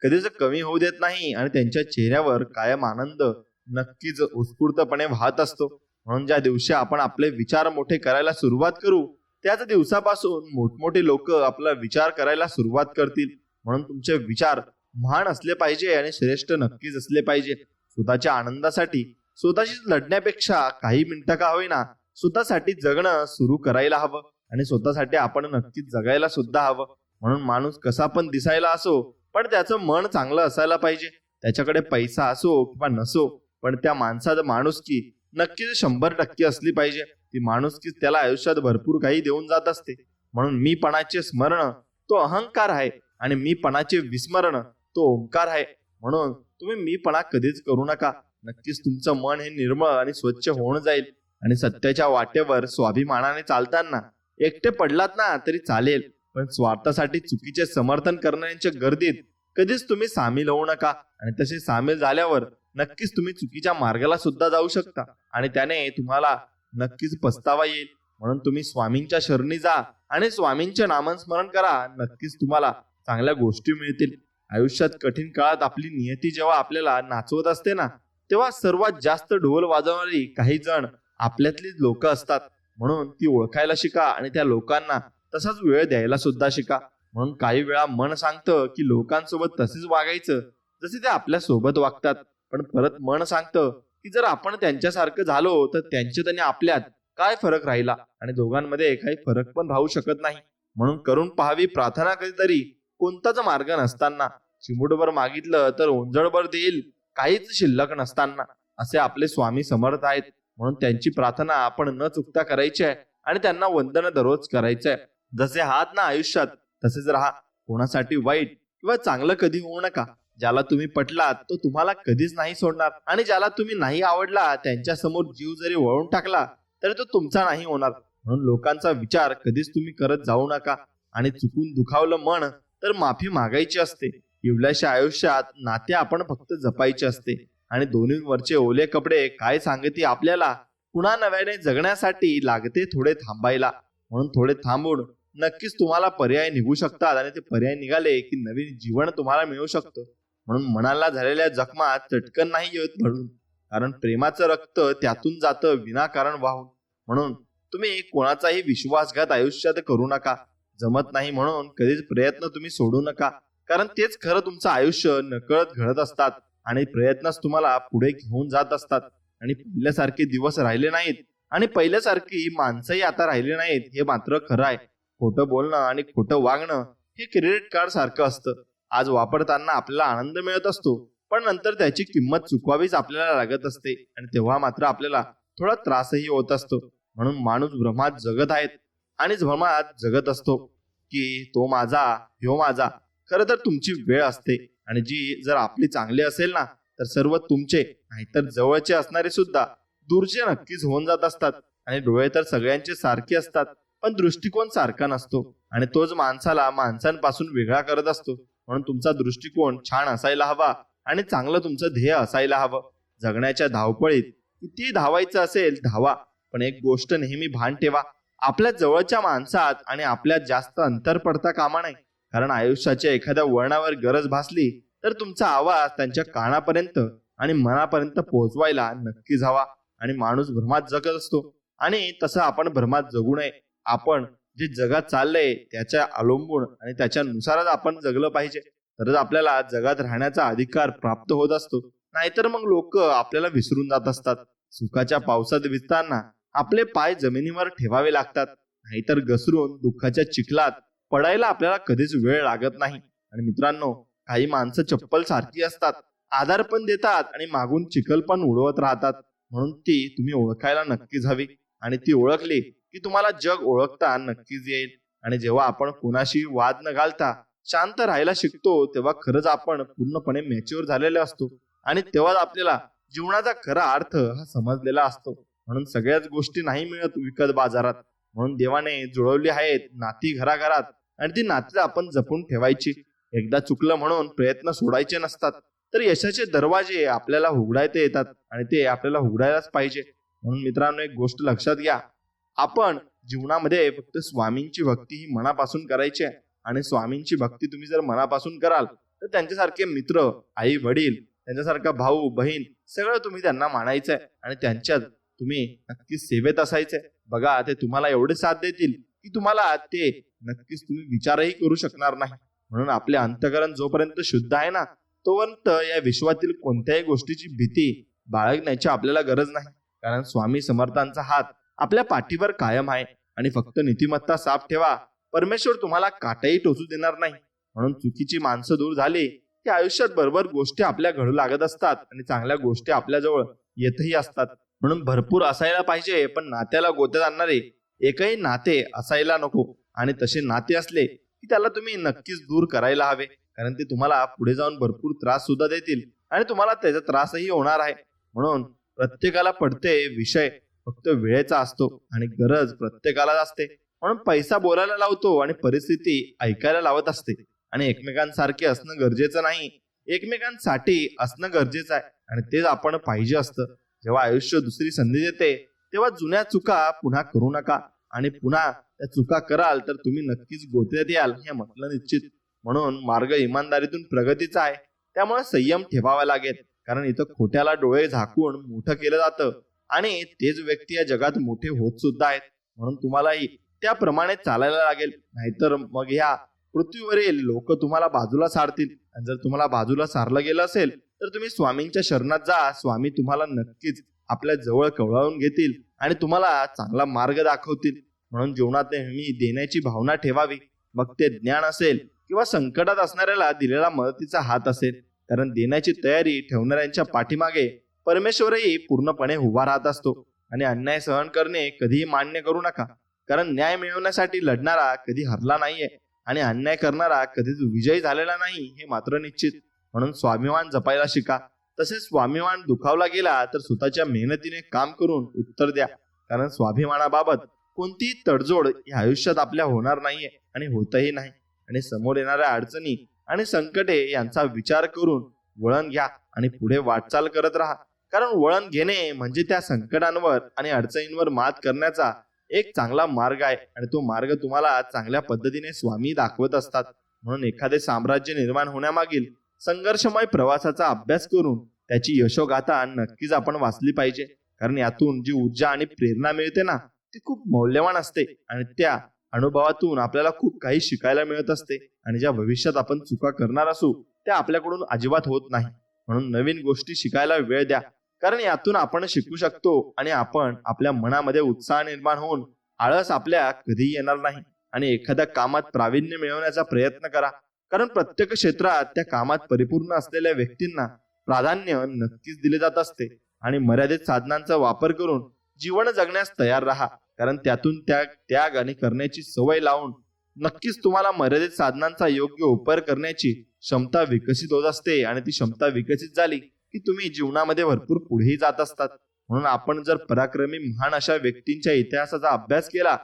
कधीच कमी होऊ देत नाही आणि त्यांच्या चेहऱ्यावर कायम आनंद नक्कीच उत्स्फूर्तपणे वाहत असतो. म्हणून ज्या दिवशी आपण आपले विचार मोठे करायला सुरुवात करू, त्याच दिवसापासून मोठमोठे लोक आपला विचार करायला सुरुवात करतील. म्हणून तुमचे विचार महान असले पाहिजे आणि श्रेष्ठ नक्कीच असले पाहिजे. स्वतःच्या आनंदासाठी स्वतःशीच लढण्यापेक्षा काही मिनिटं का होईना स्वतःसाठी जगणं सुरू करायला हवं आणि स्वतःसाठी आपण नक्कीच जगायला सुद्धा हवं. म्हणून माणूस कसा पण दिसायला असो, पण त्याचं मन चांगलं असायला पाहिजे. त्याच्याकडे पैसा असो किंवा नसो, पण त्या माणसाचं माणुसकी नक्कीच 100% असली पाहिजे. ती माणुसकीच त्याला आयुष्यात भरपूर काही देऊन जात असते. म्हणून मीपणाचे स्मरण तो अहंकार आहे आणि मीपणाचे विस्मरण तो ओंकार आहे. म्हणून तुम्ही मीपणा कधीच करू नका. नक्कीच तुमचं मन हे निर्मळ आणि स्वच्छ होऊन जाईल. आणि सत्याच्या वाटेवर स्वाभिमानाने चालताना एकटे पडलात ना तरी चालेल, पण स्वार्थासाठी चुकीचे समर्थन करण्याच्या गर्दीत कधीच तुम्ही सामील होऊ नका. आणि तसे सामील झाल्यावर नक्कीच तुम्ही चुकीच्या मार्गाला सुद्धा जाऊ शकता आणि त्याने तुम्हाला नक्कीच पस्तावा येईल. म्हणून तुम्ही स्वामींच्या शरणी जा आणि स्वामींचे नामस्मरण करा. नक्कीच तुम्हाला चांगल्या गोष्टी मिळतील. आयुष्यात कठीण काळात आपली नियती जेव्हा आपल्याला नाचवत असते ना, तेव्हा सर्वात जास्त ढोल वाजवणारी काही जण आपल्यातलीच लोक असतात. म्हणून ती ओळखायला शिका आणि त्या लोकांना तसाच वेळ द्यायला सुद्धा शिका. म्हणून काही वेळा मन सांगतं की लोकांसोबत तसेच वागायचं जसे ते आपल्या सोबत वागतात, पण परत मन सांगतं की जर आपण त्यांच्यासारखं झालो तर त्यांच्यात आणि आपल्यात काय फरक राहिला? आणि दोघांमध्ये काही फरक पण राहू शकत नाही. म्हणून करून पाहावी प्रार्थना कधीतरी, कोणताच मार्ग नसताना. चिमूटभर मागितलं तर ओंजळभर देईल, काहीच शिल्लक नसताना. असे आपले स्वामी समर्थ आहेत. म्हणून त्यांची प्रार्थना आपण न चुकता करायची आहे आणि त्यांना वंदन दररोज करायचं आहे. जसे आहात ना आयुष्यात तसेच राहा. कोणासाठी वाईट किंवा चांगलं कधी होऊ नका. ज्याला तुम्ही पटलात तो तुम्हाला कधीच नाही सोडणार, आणि ज्याला तुम्ही नाही आवडला त्यांच्या समोर जीव जरी वळून टाकला तरी तो तुमचा नाही होणार. म्हणून लोकांचा विचार कधीच तुम्ही करत जाऊ नका. आणि चुकून दुखावलं मन तर माफी मागायची असते. इवल्याशा आयुष्यात नाते आपण फक्त जपायचे असते. आणि दोन्हीवरचे ओले कपडे काय सांगते आपल्याला, पुन्हा नव्याने जगण्यासाठी लागते थोडे थांबायला. म्हणून थोडे थांबून नक्कीच तुम्हाला पर्याय निघू शकतात, आणि ते पर्याय निघाले की नवीन जीवन तुम्हाला मिळू शकतं. म्हणून मनाला झालेल्या जखमा चटकन नाही येत भरून, कारण प्रेमाचं रक्त त्यातून जातं विनाकारण वाहून. म्हणून तुम्ही कोणाचाही विश्वासघात आयुष्यात करू नका. जमत नाही म्हणून कधीच प्रयत्न तुम्ही सोडू नका, कारण तेच खरं तुमचं आयुष्य नकळत घडत असतात आणि प्रयत्नच तुम्हाला पुढे घेऊन जात असतात. आणि पहिल्यासारखे दिवस राहिले नाहीत, आणि पहिल्यासारखी माणसंही आता राहिले नाहीत, हे मात्र खरं आहे. खोटं बोलणं आणि खोटं वागणं हे क्रेडिट कार्ड सारखं असतं. आज वापरताना आपल्याला आनंद मिळत असतो, पण नंतर त्याची किंमत चुकवावीच आपल्याला लागत असते, आणि तेव्हा मात्र आपल्याला थोडा त्रासही होत असतो. म्हणून माणूस भ्रमात जगत आहेत आणि भ्रमात जगत असतो की तो माझा, ह्यो माझा. खरं तर तुमची वेळ असते, आणि जी जर आपली चांगली असेल ना तर सर्व तुमचे, नाहीतर जवळचे असणारे सुद्धा दूरचे नक्कीच होऊन जात असतात. आणि डोळे तर सगळ्यांचे सारखे असतात, पण दृष्टिकोन सारखा नसतो, आणि तोच माणसाला माणसांपासून वेगळा करत असतो. म्हणून तुमचा दृष्टिकोन छान असायला हवा, आणि चांगलं तुमचं ध्येय असायला हवं. जगण्याच्या धावपळीत किती धावायचं असेल धावा, पण एक गोष्ट नेहमी भान ठेवा, आपल्या जवळच्या माणसात आणि आपल्यात जास्त अंतर पडता कामा नये. कारण आयुष्याच्या एखाद्या वळणावर गरज भासली तर तुमचा आवाज त्यांच्या कानापर्यंत आणि मनापर्यंत पोहोचवायला नक्कीच हवा. आणि माणूस भ्रमात जगत असतो, आणि तसं आपण भ्रमात जगू नये. आपण जे जगात चाललंय त्याच्या अवलंबून आणि त्याच्यानुसारच आपण जगलं पाहिजे, तरच आपल्याला जगात राहण्याचा अधिकार प्राप्त होत असतो. नाहीतर मग लोक आपल्याला विसरून जात असतात. सुखाच्या पावसात भिजताना आपले पाय जमिनीवर ठेवावे लागतात, नाहीतर घसरून दुःखाच्या चिखलात पडायला आपल्याला कधीच वेळ लागत नाही. आणि मित्रांनो, काही माणसं चप्पल सारखी असतात, आधार पण देतात आणि मागून चिखल पण उडवत राहतात. म्हणून ती तुम्ही ओळखायला नक्कीच हवी, आणि ती ओळखली की तुम्हाला जग ओळखता नक्कीच येईल. आणि जेव्हा आपण कोणाशी वाद न घालता शांत राहायला शिकतो, तेव्हा खरंच आपण पूर्णपणे मॅच्युअर झालेले असतो, आणि तेव्हाच आपल्याला जीवनाचा खरा अर्थ हा समजलेला असतो. म्हणून सगळ्याच गोष्टी नाही मिळत विकत बाजारात. म्हणून देवाने जुळवली आहेत नाती घराघरात, आणि ती नाती आपण जपून ठेवायची. एकदा चुकलं म्हणून प्रयत्न सोडायचे नसतात, तर यशाचे दरवाजे आपल्याला उघडायला येतात, आणि ते आपल्याला उघडायलाच पाहिजे. म्हणून मित्रांनो, एक गोष्ट लक्षात घ्या, आपण जीवनामध्ये फक्त स्वामींची भक्ती ही मनापासून करायची आहे. आणि स्वामींची भक्ती तुम्ही जर मनापासून कराल तर त्यांच्यासारखे मित्र, आई वडील, त्यांच्यासारखा भाऊ बहीण सगळं तुम्ही त्यांना मानायचं आहे, आणि त्यांच्यात तुम्ही नक्कीच सेवेत असायचंय. बघा, ते तुम्हाला एवढे साथ देतील की तुम्हाला ते नक्कीच तुम्ही विचारही करू शकणार नाही. म्हणून आपले अंतःकरण जोपर्यंत शुद्ध आहे ना, तोपर्यंत या विश्वातील कोणत्याही गोष्टीची भीती बाळगण्याची आपल्याला गरज नाही. कारण स्वामी समर्थांचा हात आपल्या पाठीवर कायम आहे. आणि फक्त नीतिमत्ता साफ ठेवा, परमेश्वर तुम्हाला काटाही टोचू देणार नाही. म्हणून चुकीची माणसं दूर झाली की आयुष्यात बरोबर गोष्टी आपल्या घडू लागत असतात, आणि चांगल्या गोष्टी आपल्या जवळ येतही असतात. म्हणून भरपूर असायला पाहिजे, पण नात्याला गोत्यात आणणारे एकही नाते असायला नको. आणि तसे नाते असले की त्याला तुम्ही नक्कीच दूर करायला हवे, कारण ते तुम्हाला पुढे जाऊन भरपूर त्रास सुद्धा देतील, आणि तुम्हाला त्याचा त्रासही होणार आहे. म्हणून प्रत्येकाला पडते विषय फक्त वेळेचा असतो, आणि गरज प्रत्येकालाच असते. म्हणून पैसा बोलायला लावतो आणि परिस्थिती ऐकायला लावत असते. आणि एकमेकांसारखे असणं गरजेचं नाही, एकमेकांसाठी असणं गरजेचं आहे, आणि तेच आपण पाहिजे असतं. जेव्हा आयुष्य दुसरी संधी देते तेव्हा जुन्या चुका पुन्हा करू नका, आणि पुन्हा त्या चुका कराल तर तुम्ही नक्कीच गोत्यात याल हे म्हटलं निश्चित. म्हणून मार्ग इमानदारीतून प्रगतीचा आहे, त्यामुळे संयम ठेवावा लागेल. कारण इथं खोट्याला डोळे झाकून मोठं केलं जातं, आणि तेच व्यक्ती या जगात मोठे होत सुद्धा आहेत. म्हणून तुम्हालाही त्याप्रमाणे चालायला लागेल, नाहीतर मग ह्या पृथ्वीवरील लोक तुम्हाला बाजूला सारतील. आणि जर तुम्हाला बाजूला सारलं गेलं असेल तर तुम्ही स्वामींच्या शरणात जा. स्वामी तुम्हाला नक्कीच आपल्या जवळ कवळावून घेतील, आणि तुम्हाला चांगला मार्ग दाखवतील. म्हणून जीवनात नेहमी देण्याची भावना ठेवावी, मग ते ज्ञान असेल किंवा संकटात असणाऱ्याला दिलेला मदतीचा हात असेल. कारण देण्याची तयारी ठेवणाऱ्यांच्या पाठीमागे परमेश्वरही पूर्णपणे उभा राहत असतो. आणि अन्याय सहन करणे कधीही मान्य करू नका, कारण न्याय मिळवण्यासाठी लढणारा कधी हरला नाहीये आणि अन्याय करणारा कधीच विजयी झालेला नाही हे मात्र निश्चित. म्हणून स्वाभिमान जपायला शिका. तसेच स्वाभिमान दुखावला गेला तर स्वतःच्या मेहनतीने काम करून उत्तर द्या, कारण स्वाभिमानाबाबत कोणतीही तडजोड या आयुष्यात आपल्या होणार नाहीये आणि होतही नाही. आणि समोर येणाऱ्या अडचणी आणि संकटे यांचा विचार करून वळण घ्या आणि पुढे वाटचाल करत राहा. कारण वळण घेणे म्हणजे त्या संकटांवर आणि अडचणींवर मात करण्याचा एक चांगला मार्ग आहे आणि तो मार्ग तुम्हाला चांगल्या पद्धतीने स्वामी दाखवत असतात. म्हणून एखादे साम्राज्य निर्माण होण्यामागील संघर्षमय प्रवासाचा अभ्यास करून त्याची यशोगाथा नक्कीच आपण वाचली पाहिजे. कारण यातून जी ऊर्जा आणि प्रेरणा मिळते ना, ती खूप मौल्यवान असते आणि त्या अनुभवातून आपल्याला खूप काही शिकायला मिळत असते. आणि ज्या भविष्यात आपण चुका करणार असू त्या आपल्याकडून अजिबात होत नाही. म्हणून नवीन गोष्टी शिकायला वेळ द्या, कारण यातून आपण शिकू शकतो आणि आपण आपल्या मनामध्ये उत्साह निर्माण होऊन आळस आपल्या कधीही येणार नाही. आणि एखाद्या कामात प्रावीण्य मिळवण्याचा प्रयत्न करा, कारण प्रत्येक क्षेत्रात त्या कामात परिपूर्ण असलेल्या व्यक्तींना प्राधान्य नक्कीच दिले जात असते. आणि मर्यादित साधनांचा वापर करून जीवन जगण्यास तयार राहा, कारण त्यातून त्याग आणि करण्याची सवय लावून नक्कीच तुम्हाला मर्यादित साधनांचा योग्य उपयोग करण्याची क्षमता विकसित होत असते. आणि ती क्षमता विकसित झाली की तुम्ही जीवनामध्ये भरपूर पुढेही जात असतात. म्हणून आपण जर पराक्रमी महान अशा व्यक्तींच्या इतिहासाचा अभ्यास केला,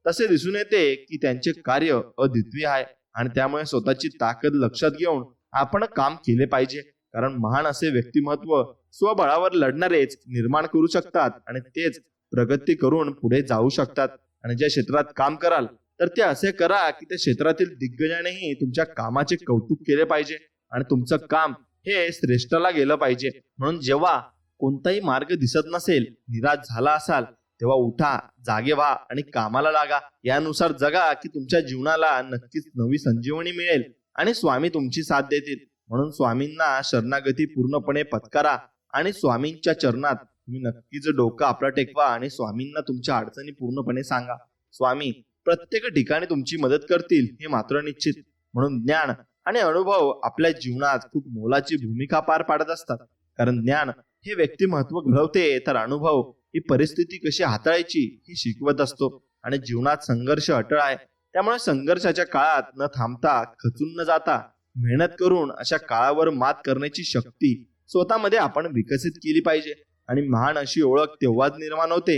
तसे दिसून येते की त्यांचे कार्य अद्वितीय आहे आणि त्यामुळे स्वतःची ताकद लक्षात घेऊन आपण काम केले पाहिजे. कारण महान असे व्यक्तिमत्व स्वबळावर लढणारेच निर्माण करू शकतात आणि तेच प्रगती करून पुढे जाऊ शकतात. आणि ज्या क्षेत्रात काम कराल तर ते असे करा की त्या क्षेत्रातील दिग्गजानेही तुमच्या कामाचे कौतुक केले पाहिजे आणि तुमचं काम हे श्रेष्ठला गेलं पाहिजे. म्हणून जेव्हा कोणताही मार्ग दिसत नसेल, निराश झाला असाल, तेव्हा उठा, जागे व्हा आणि कामाला लागा. यानुसार जगा की तुमच्या जीवनाला नक्कीच नवी संजीवनी मिळेल आणि स्वामी तुमची साथ देतील. म्हणून स्वामींना शरणागती पूर्णपणे पत्करा आणि स्वामींच्या चरणात तुम्ही नक्कीच डोकं आपलं टेकवा आणि स्वामींना तुमच्या अडचणी पूर्णपणे सांगा. स्वामी प्रत्येक ठिकाणी तुमची मदत करतील हे मात्र निश्चित. म्हणून ज्ञान आणि अनुभव आपल्या जीवनात खूप मोलाची भूमिका पार पाडत असतात. कारण ज्ञान हे व्यक्तिमत्व घडवते, तर अनुभव ही परिस्थिती कशी हाताळायची हे शिकवत असतो. आणि जीवनात संघर्ष अटळ आहे, त्यामुळे संघर्षाच्या काळात न थांबता, खचून न जाता मेहनत करून अशा काळावर मात करण्याची शक्ती स्वतःमध्ये आपण विकसित केली पाहिजे. आणि महान अशी ओळख तेव्हाच निर्माण होते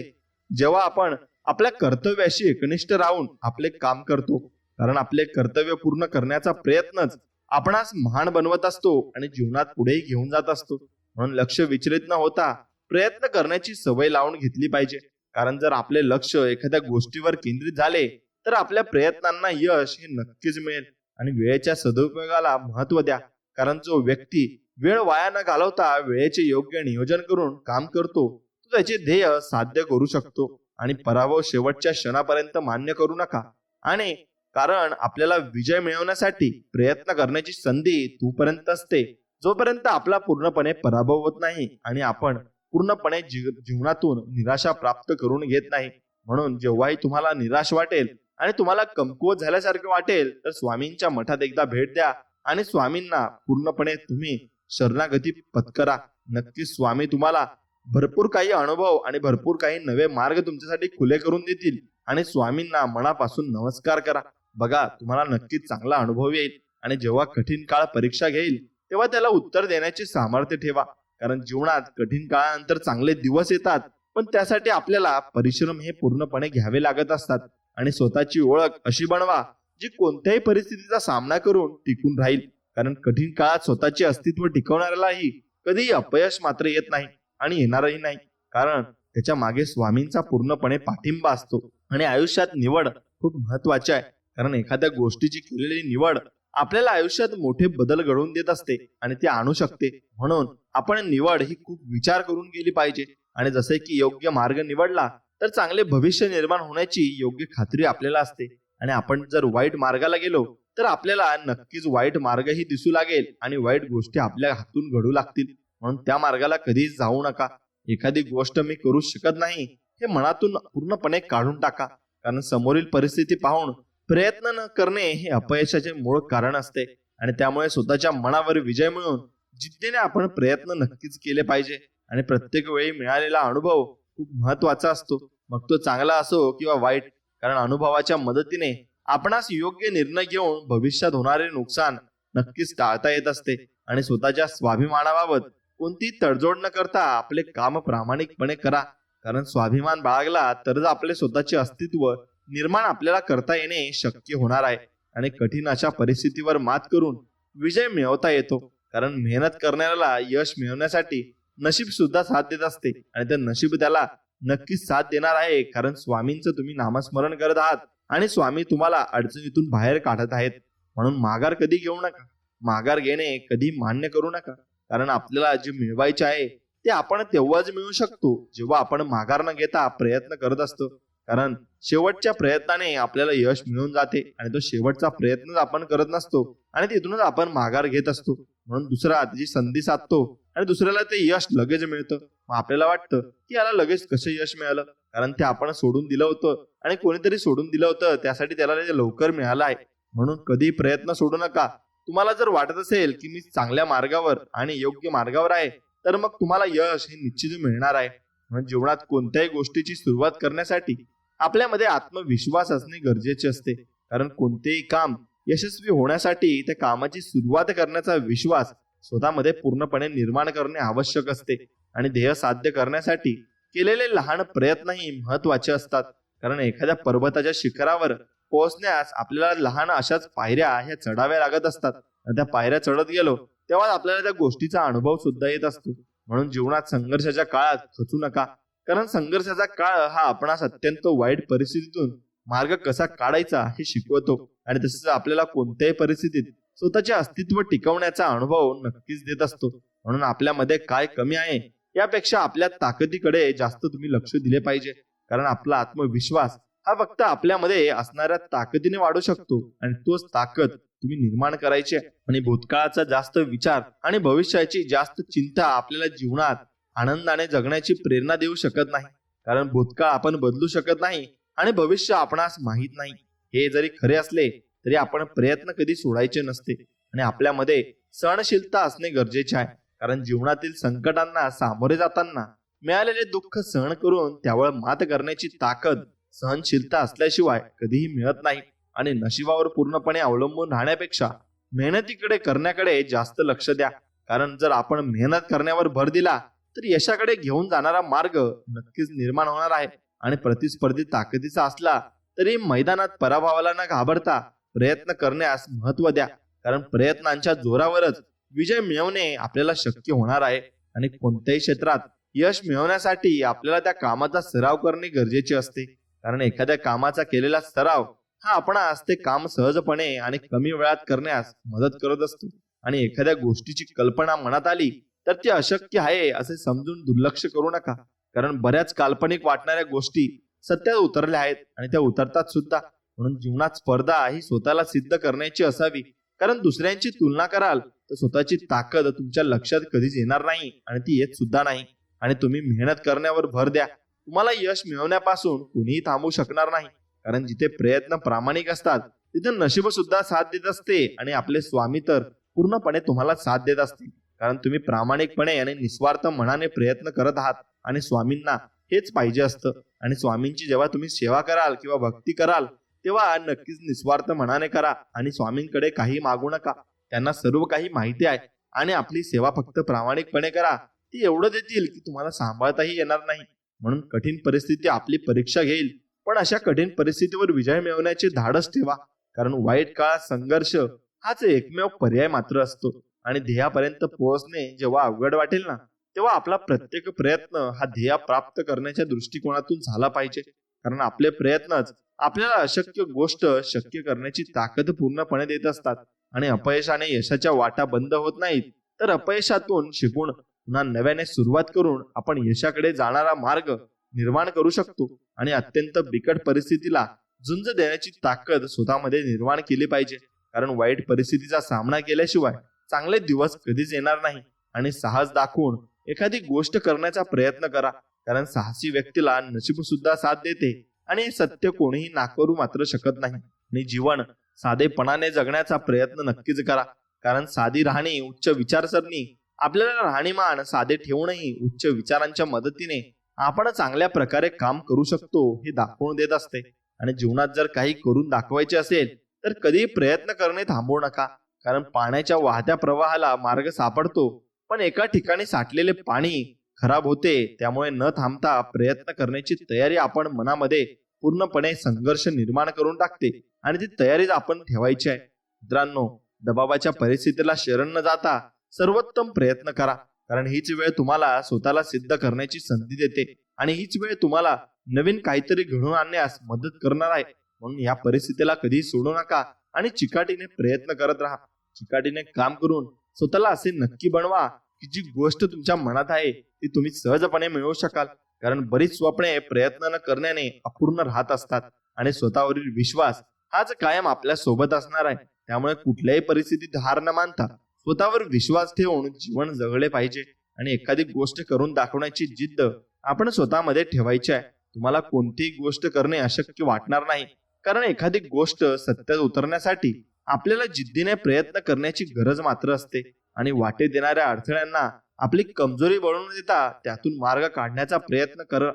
जेव्हा आपण आपल्या कर्तव्याशी एकनिष्ठ राहून आपले काम करतो. कारण आपले कर्तव्य पूर्ण करण्याचा प्रयत्नच आपणास महान बनवत असतो आणि जीवनात पुढेही घेऊन जात असतो. म्हणून लक्ष विचलित न होता प्रयत्न करण्याची सवय लावून घेतली पाहिजे. कारण जर आपले लक्ष एखाद्या गोष्टीवर केंद्रित झाले तर आपल्या प्रयत्नांना यश हे नक्कीच मिळेल. आणि वेळेच्या सदुपयोगाला महत्व द्या, कारण जो व्यक्ती वेळ वाया न घालवता वेळेचे योग्य नियोजन करून काम करतो तो त्याचे ध्येय साध्य करू शकतो. आणि पराभव शेवटच्या क्षणापर्यंत मान्य करू नका. आणि कारण आपल्याला विजय मिळवण्यासाठी प्रयत्न करण्याची संधी तोपर्यंत असते जोपर्यंत आपला पूर्णपणे पराभव होत नाही आणि आपण पूर्णपणे जीवनातून निराशा प्राप्त करून घेत नाही. म्हणून जेव्हाही तुम्हाला निराश वाटेल आणि तुम्हाला कमकुवत झाल्यासारखं वाटेल तर स्वामींच्या मठात एकदा भेट द्या आणि स्वामींना पूर्णपणे तुम्ही शरणागती पत्करा. नक्कीच स्वामी तुम्हाला भरपूर काही अनुभव आणि भरपूर काही नवे मार्ग तुमच्यासाठी खुले करून देतील. आणि स्वामींना मनापासून नमस्कार करा. बघा, तुम्हाला नक्कीच चांगला अनुभव येईल. आणि जेव्हा कठीण काळ परीक्षा घेईल तेव्हा त्याला उत्तर देण्याचे सामर्थ्य ठेवा. कारण जीवनात कठीण काळानंतर चांगले दिवस येतात, पण त्यासाठी आपल्याला परिश्रम हे पूर्णपणे घ्यावे लागत असतात. आणि स्वतःची ओळख अशी बनवा जी कोणत्याही परिस्थितीचा सामना करून टिकून राहील. कारण कठीण काळात स्वतःचे अस्तित्व टिकवणाऱ्यालाही कधीही अपयश मात्र येत नाही आणि येणारही नाही, कारण त्याच्या मागे स्वामींचा पूर्णपणे पाठिंबा असतो. आणि आयुष्यात निवड खूप महत्वाची आहे, कारण एखाद्या गोष्टीची केलेली निवड आपल्याला आयुष्यात मोठे बदल घडवून देत असते आणि ते आणू शकते. म्हणून आपण निवड ही खूप विचार करून केली पाहिजे. आणि जसे की योग्य मार्ग निवडला तर चांगले भविष्य निर्माण होण्याची योग्य खात्री आपल्याला असते. आणि आपण जर वाईट मार्गाला गेलो तर आपल्याला नक्कीच वाईट मार्गही दिसू लागेल आणि वाईट गोष्टी आपल्या हातून घडू लागतील. म्हणून त्या मार्गाला कधीच जाऊ नका. एखादी गोष्ट मी करू शकत नाही हे मनातून पूर्णपणे काढून टाका. कारण समोरील परिस्थिती पाहून प्रयत्न न करणे हे अपयशाचे मूळ कारण असते. आणि त्यामुळे स्वतःच्या मनावर विजय मिळवून जिद्दीने आपण प्रयत्न नक्कीच केले पाहिजे. आणि प्रत्येक वेळी मिळालेला अनुभव खूप महत्वाचा असतो, मग तो चांगला असो किंवा वाईट. कारण अनुभवाच्या मदतीने आपणास योग्य निर्णय घेऊन भविष्यात होणारे नुकसान नक्कीच टाळता येत असते. आणि स्वतःच्या स्वाभिमानाबाबत कोणतीही तडजोड न करता आपले काम प्रामाणिकपणे करा. कारण स्वाभिमान बाळगला तरच आपले स्वतःचे अस्तित्व निर्माण आपल्याला करता येणे शक्य होणार आहे. आणि कठीण अशा परिस्थितीवर मात करून विजय मिळवता येतो. कारण मेहनत करणाऱ्याला यश मिळवण्यासाठी नशीब सुद्धा साथ देत असते. आणि ते नशीब त्याला नक्कीच साथ देणार आहे. कारण स्वामींचं तुम्ही नामस्मरण करत आहात आणि स्वामी तुम्हाला अडचणीतून बाहेर काढत आहेत. म्हणून माघार कधी घेऊ नका. माघार घेणे कधी मान्य करू नका. कारण आपल्याला जे मिळवायचे आहे ते आपण तेव्हाच मिळू शकतो जेव्हा आपण माघार न घेता प्रयत्न करत असतो. कारण शेवटच्या प्रयत्नाने आपल्याला यश मिळून जाते आणि तो शेवटचा प्रयत्नच आपण करत नसतो आणि तिथूनच आपण माघार घेत असतो. म्हणून दुसरा त्याची संधी साधतो आणि दुसऱ्याला ते यश लगेच मिळतं. मग आपल्याला वाटतं की याला लगेच कसं यश मिळालं, कारण ते आपण सोडून दिलं होतं आणि कोणीतरी सोडून दिलं होतं, त्यासाठी त्याला ते लवकर मिळालं आहे. म्हणून कधी प्रयत्न सोडू नका. तुम्हाला जर वाटत असेल की मी चांगल्या मार्गावर आणि योग्य मार्गावर आहे तर मग तुम्हाला यश हे निश्चित मिळणार आहे. म्हणून जीवनात कोणत्याही गोष्टीची सुरुवात करण्यासाठी आपल्यामध्ये आत्मविश्वास असणे गरजेचे असते. कारण कोणतेही काम यशस्वी होण्यासाठी त्या कामाची सुरुवात करण्याचा विश्वास स्वतःमध्ये पूर्णपणे निर्माण करणे आवश्यक असते. आणि ध्येय साध्य करण्यासाठी केलेले लहान प्रयत्नही महत्वाचे असतात. कारण एखाद्या पर्वताच्या शिखरावर पोहोचण्यास आपल्याला लहान अशाच पायऱ्या ह्या चढाव्या लागत असतात. आणि त्या पायऱ्या चढत गेलो तेव्हा आपल्याला त्या गोष्टीचा अनुभव सुद्धा येत असतो. म्हणून जीवनात संघर्षाच्या काळात खचू नका. कारण संघर्षाचा काळ हा आपणास अत्यंत वाईट परिस्थितीतून मार्ग कसा काढायचा हे शिकवतो. आणि तसेच आपल्याला कोणत्याही परिस्थितीत स्वतःचे अस्तित्व टिकवण्याचा अनुभव नक्कीच देत असतो. म्हणून आपल्यामध्ये काय कमी आहे यापेक्षा आपल्या ताकदीकडे जास्त तुम्ही लक्ष दिले पाहिजे. कारण आपला आत्मविश्वास हा फक्त आपल्यामध्ये असणाऱ्या ताकदीने वाढू शकतो आणि तोच ताकद तुम्ही निर्माण करायची आहे. आणि भूतकाळाचा जास्त विचार आणि भविष्याची जास्त चिंता आपल्याला जीवनात आनंदाने जगण्याची प्रेरणा देऊ शकत नाही. कारण भूतकाळ आपण बदलू शकत नाही आणि भविष्य आपणास माहित नाही. हे जरी खरे असले तरी आपण प्रयत्न कधी सोडायचे नसते. आणि आपल्यामध्ये सहनशीलता असणे गरजेचे आहे. कारण जीवनातील संकटांना सामोरे जाताना मिळालेले दुःख सहन करून त्यावर मात करण्याची ताकद सहनशीलता असल्याशिवाय कधीही मिळत नाही. आणि नशिबावर पूर्णपणे अवलंबून राहण्यापेक्षा मेहनतीकडे करण्याकडे जास्त लक्ष द्या. कारण जर आपण मेहनत करण्यावर भर दिला तर यशाकडे घेऊन जाणारा मार्ग नक्कीच निर्माण होणार आहे. आणि प्रतिस्पर्धी ताकदीचा असला तरी मैदानात पराभवाला न घाबरता प्रयत्न करण्यास महत्व द्या. कारण प्रयत्नांच्या जोरावरच विजय मिळवणे आपल्याला शक्य होणार आहे. आणि कोणत्याही क्षेत्रात यश मिळवण्यासाठी आपल्याला त्या कामाचा सराव करणे गरजेचे असते. कारण एखाद्या कामाचा केलेला सराव हा आपणास ते काम सहजपणे आणि कमी वेळात करण्यास मदत करत असतो. आणि एखाद्या गोष्टीची कल्पना मनात आली तर ती अशक्य आहे असे समजून दुर्लक्ष करू नका. कारण बऱ्याच काल्पनिक वाटणाऱ्या गोष्टी सत्यात उतरल्या आहेत आणि त्या उतरतात सुद्धा. म्हणून जीवनात स्पर्धा ही स्वतःला सिद्ध करण्याची असावी. कारण दुसऱ्यांची तुलना कराल तर स्वतःची ताकद तुमच्या लक्षात कधीच येणार नाही आणि ती येत सुद्धा नाही. आणि तुम्ही मेहनत करण्यावर भर द्या. तुम्हाला यश मिळवण्यापासून कुणीही थांबवू शकणार नाही. कारण जिथे प्रयत्न प्रामाणिक असतात तिथे नशीब सुद्धा साथ देत असते. आणि आपले स्वामी तर पूर्णपणे तुम्हाला साथ देत असतील. कारण तुम्ही प्रामाणिकपणे आणि निस्वार्थ मनाने प्रयत्न करत आहात आणि स्वामींना हेच पाहिजे असतं. आणि स्वामींची जेव्हा तुम्ही सेवा कराल किंवा भक्ती कराल तेव्हा नक्कीच निस्वार्थ मनाने करा आणि स्वामींकडे काही मागू नका. त्यांना सर्व काही माहिती आहे आणि आपली सेवा फक्त प्रामाणिकपणे करा. ती एवढं देतील की तुम्हाला सांभाळताही येणार नाही. म्हणून कठीण परिस्थिती आपली परीक्षा घेईल, पण अशा कठीण परिस्थितीवर विजय मिळवण्याचे धाडस ठेवा. कारण वाईट काळात संघर्ष हाच एकमेव पर्याय मात्र असतो. आणि ध्येयापर्यंत पोहोचणे जेव्हा अवघड वाटेल ना तेव्हा आपला प्रत्येक प्रयत्न हा ध्येय प्राप्त करण्याच्या दृष्टिकोनातून झाला पाहिजे. कारण आपले प्रयत्नच आपल्याला अशक्य गोष्ट शक्य करण्याची ताकद पूर्णपणे देत असतात. आणि अपयशाने यशाच्या वाटा बंद होत नाहीत, तर अपयशातून शिकून पुन्हा नव्याने सुरुवात करून आपण यशाकडे जाणारा मार्ग निर्माण करू शकतो. आणि अत्यंत बिकट परिस्थितीला झुंज देण्याची ताकद स्वतःमध्ये निर्माण केली पाहिजे. कारण वाईट परिस्थितीचा सामना केल्याशिवाय चांगले दिवस कधीच येणार नाही. आणि साहस दाखवून एखादी गोष्ट करण्याचा प्रयत्न करा. कारण साहसी व्यक्तीला नशीब सुद्धा साथ देते आणि हे सत्य कोणीही नाकारू मात्र शकत नाही. आणि जीवन साधेपणाने जगण्याचा प्रयत्न नक्कीच करा, कारण साधी राहणी उच्च विचारसरणी आपल्याला राहणीमान साधे ठेवूनही उच्च विचारांच्या मदतीने आपण चांगल्या प्रकारे काम करू शकतो हे दाखवून देत असते. आणि जीवनात जर काही करून दाखवायचे असेल तर कधीही प्रयत्न करणे थांबवू नका, कारण पाण्याच्या वाहत्या प्रवाहाला मार्ग सापडतो, पण एका ठिकाणी साठलेले पाणी खराब होते. त्यामुळे न थांबता प्रयत्न करण्याची तयारी आपण मनामध्ये पूर्णपणे संघर्ष निर्माण करून टाकते आणि ती तयारीच आपण ठेवायची आहे. मित्रांनो, दबावाच्या परिस्थितीला शरण न जाता सर्वोत्तम प्रयत्न करा, कारण हीच वेळ तुम्हाला स्वतःला सिद्ध करण्याची संधी देते आणि हीच वेळ तुम्हाला नवीन काहीतरी घडवून आणण्यास मदत करणार आहे. म्हणून या परिस्थितीला कधी सोडू नका आणि चिकाटीने प्रयत्न करत राहा. चिकाटीने काम करून स्वतःला असे नक्की बनवा की जी गोष्ट तुमच्या मनात आहे ती तुम्ही सहजपणे मिळवू शकाल, कारण बरीच स्वप्ने प्रयत्न न करण्याने अपूर्ण राहत असतात आणि स्वतःवरील विश्वास हाच कायम आपल्या सोबत असणार आहे. त्यामुळे कुठल्याही परिस्थितीत हार न मानता स्वतःवर विश्वास ठेवून जीवन जगले पाहिजे आणि एखादी गोष्ट करून दाखवण्याची जिद्द आपण स्वतःमध्ये ठेवायची आहे. तुम्हाला कोणतीही गोष्ट करणे अशक्य वाटणार नाही, कारण एखादी गोष्ट सत्यात उतरण्यासाठी आपल्याला जिद्दीने प्रयत्न करण्याची गरज मात्र असते. आणि वाटेत येणाऱ्या अडथळ्यांना आपली कमजोरी बनवून देता त्यातून मार्ग काढण्याचा प्रयत्न कर,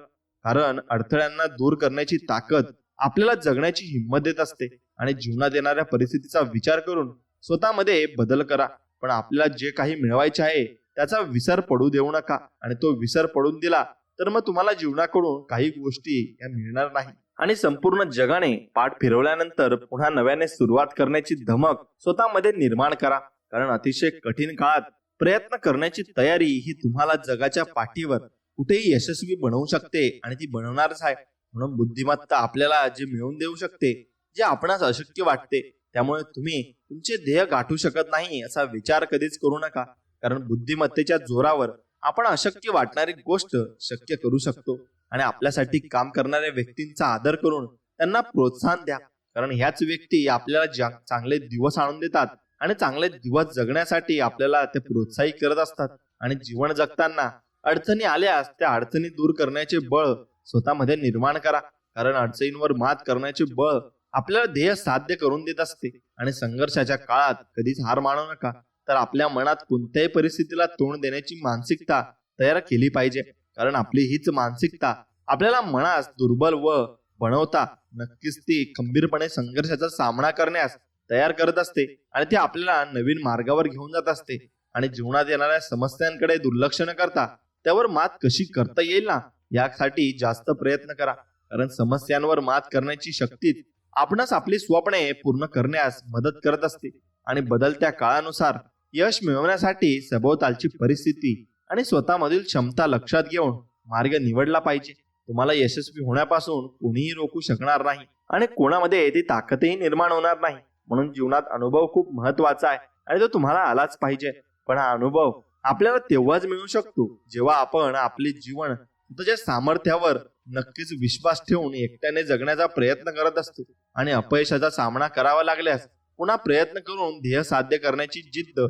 कारण अडथळ्यांना दूर करण्याची ताकद आपल्याला जगण्याची हिंमत देत असते. आणि जीवनात येणाऱ्या परिस्थितीचा विचार करून स्वतःमध्ये बदल करा, पण आपल्याला जे काही मिळवायचे आहे त्याचा विसर पडू देऊ नका. आणि तो विसर पडून दिला तर मग तुम्हाला जीवनाकडून काही गोष्टी या मिळणार नाही आणि संपूर्ण जगाने पाठ फिरवल्यानंतर पुन्हा नव्याने सुरुवात करण्याची धमक स्वतःमध्ये निर्माण करा, कारण अतिशय कठीण काळात प्रयत्न करण्याची तयारी ही तुम्हाला जगाच्या पाठीवर कुठेही यशस्वी बनवू शकते आणि ती बनवणारच आहे. म्हणून बुद्धिमत्ता आपल्याला जे मिळवून देऊ शकते जे आपणास अशक्य वाटते. त्यामुळे तुम्ही तुमचे ध्येय गाठू शकत नाही असा विचार कधीच करू नका, कारण बुद्धिमत्तेच्या जोरावर आपण अशक्य वाटणारी गोष्ट शक्य करू शकतो. आणि आपल्यासाठी काम करणाऱ्या व्यक्तींचा आदर करून त्यांना प्रोत्साहन द्या, कारण ह्याच व्यक्ती आपल्याला चांगले दिवस आणून देतात आणि चांगले दिवस जगण्यासाठी आपल्याला ते प्रोत्साहित करत असतात. आणि जीवन जगताना अडचणी आल्यास त्या अडचणी दूर करण्याचे बळ स्वतःमध्ये निर्माण करा, कारण अडचणींवर मात करण्याचे बळ आपल्याला ध्येय साध्य करून देत असते. आणि संघर्षाच्या काळात कधीच हार मानू नका, तर आपल्या मनात कोणत्याही परिस्थितीला तोंड देण्याची मानसिकता तयार केली पाहिजे, कारण आपली हीच मानसिकता आपल्याला मनास दुर्बल व बनवता नक्कीच ती खंबीरपणे संघर्षाचा सामना करण्यास तयार करत असते आणि ती आपल्याला नवीन मार्गावर घेऊन जात असते. आणि जीवनात येणाऱ्या समस्यांकडे दुर्लक्ष न करता त्यावर मात कशी करता येईल ना यासाठी जास्त प्रयत्न करा, कारण समस्यांवर मात करण्याची शक्तीच आपणास आपली स्वप्ने पूर्ण करण्यास मदत करत असते. आणि बदलत्या काळानुसार यश मिळवण्यासाठी सभोवतालची परिस्थिती आणि स्वतःमधील क्षमता लक्षात घेऊन मार्ग निवडला पाहिजे. तुम्हाला यशस्वी होण्यापासून कोणीही रोखू शकणार नाही आणि कोणामध्ये ती ताकदही निर्माण होणार नाही. म्हणून जीवनात अनुभव खूप महत्वाचा आहे आणि तो तुम्हाला आलाच पाहिजे. पण हा अनुभव आपल्याला तेव्हाच मिळू शकतो जेव्हा आपण आपले जीवन स्वतःच्या सामर्थ्यावर नक्कीच विश्वास ठेवून एकट्याने जगण्याचा प्रयत्न करत असतो. आणि अपयशाचा सामना करावा लागल्यास पुन्हा प्रयत्न करून ध्येय साध्य करण्याची जिद्द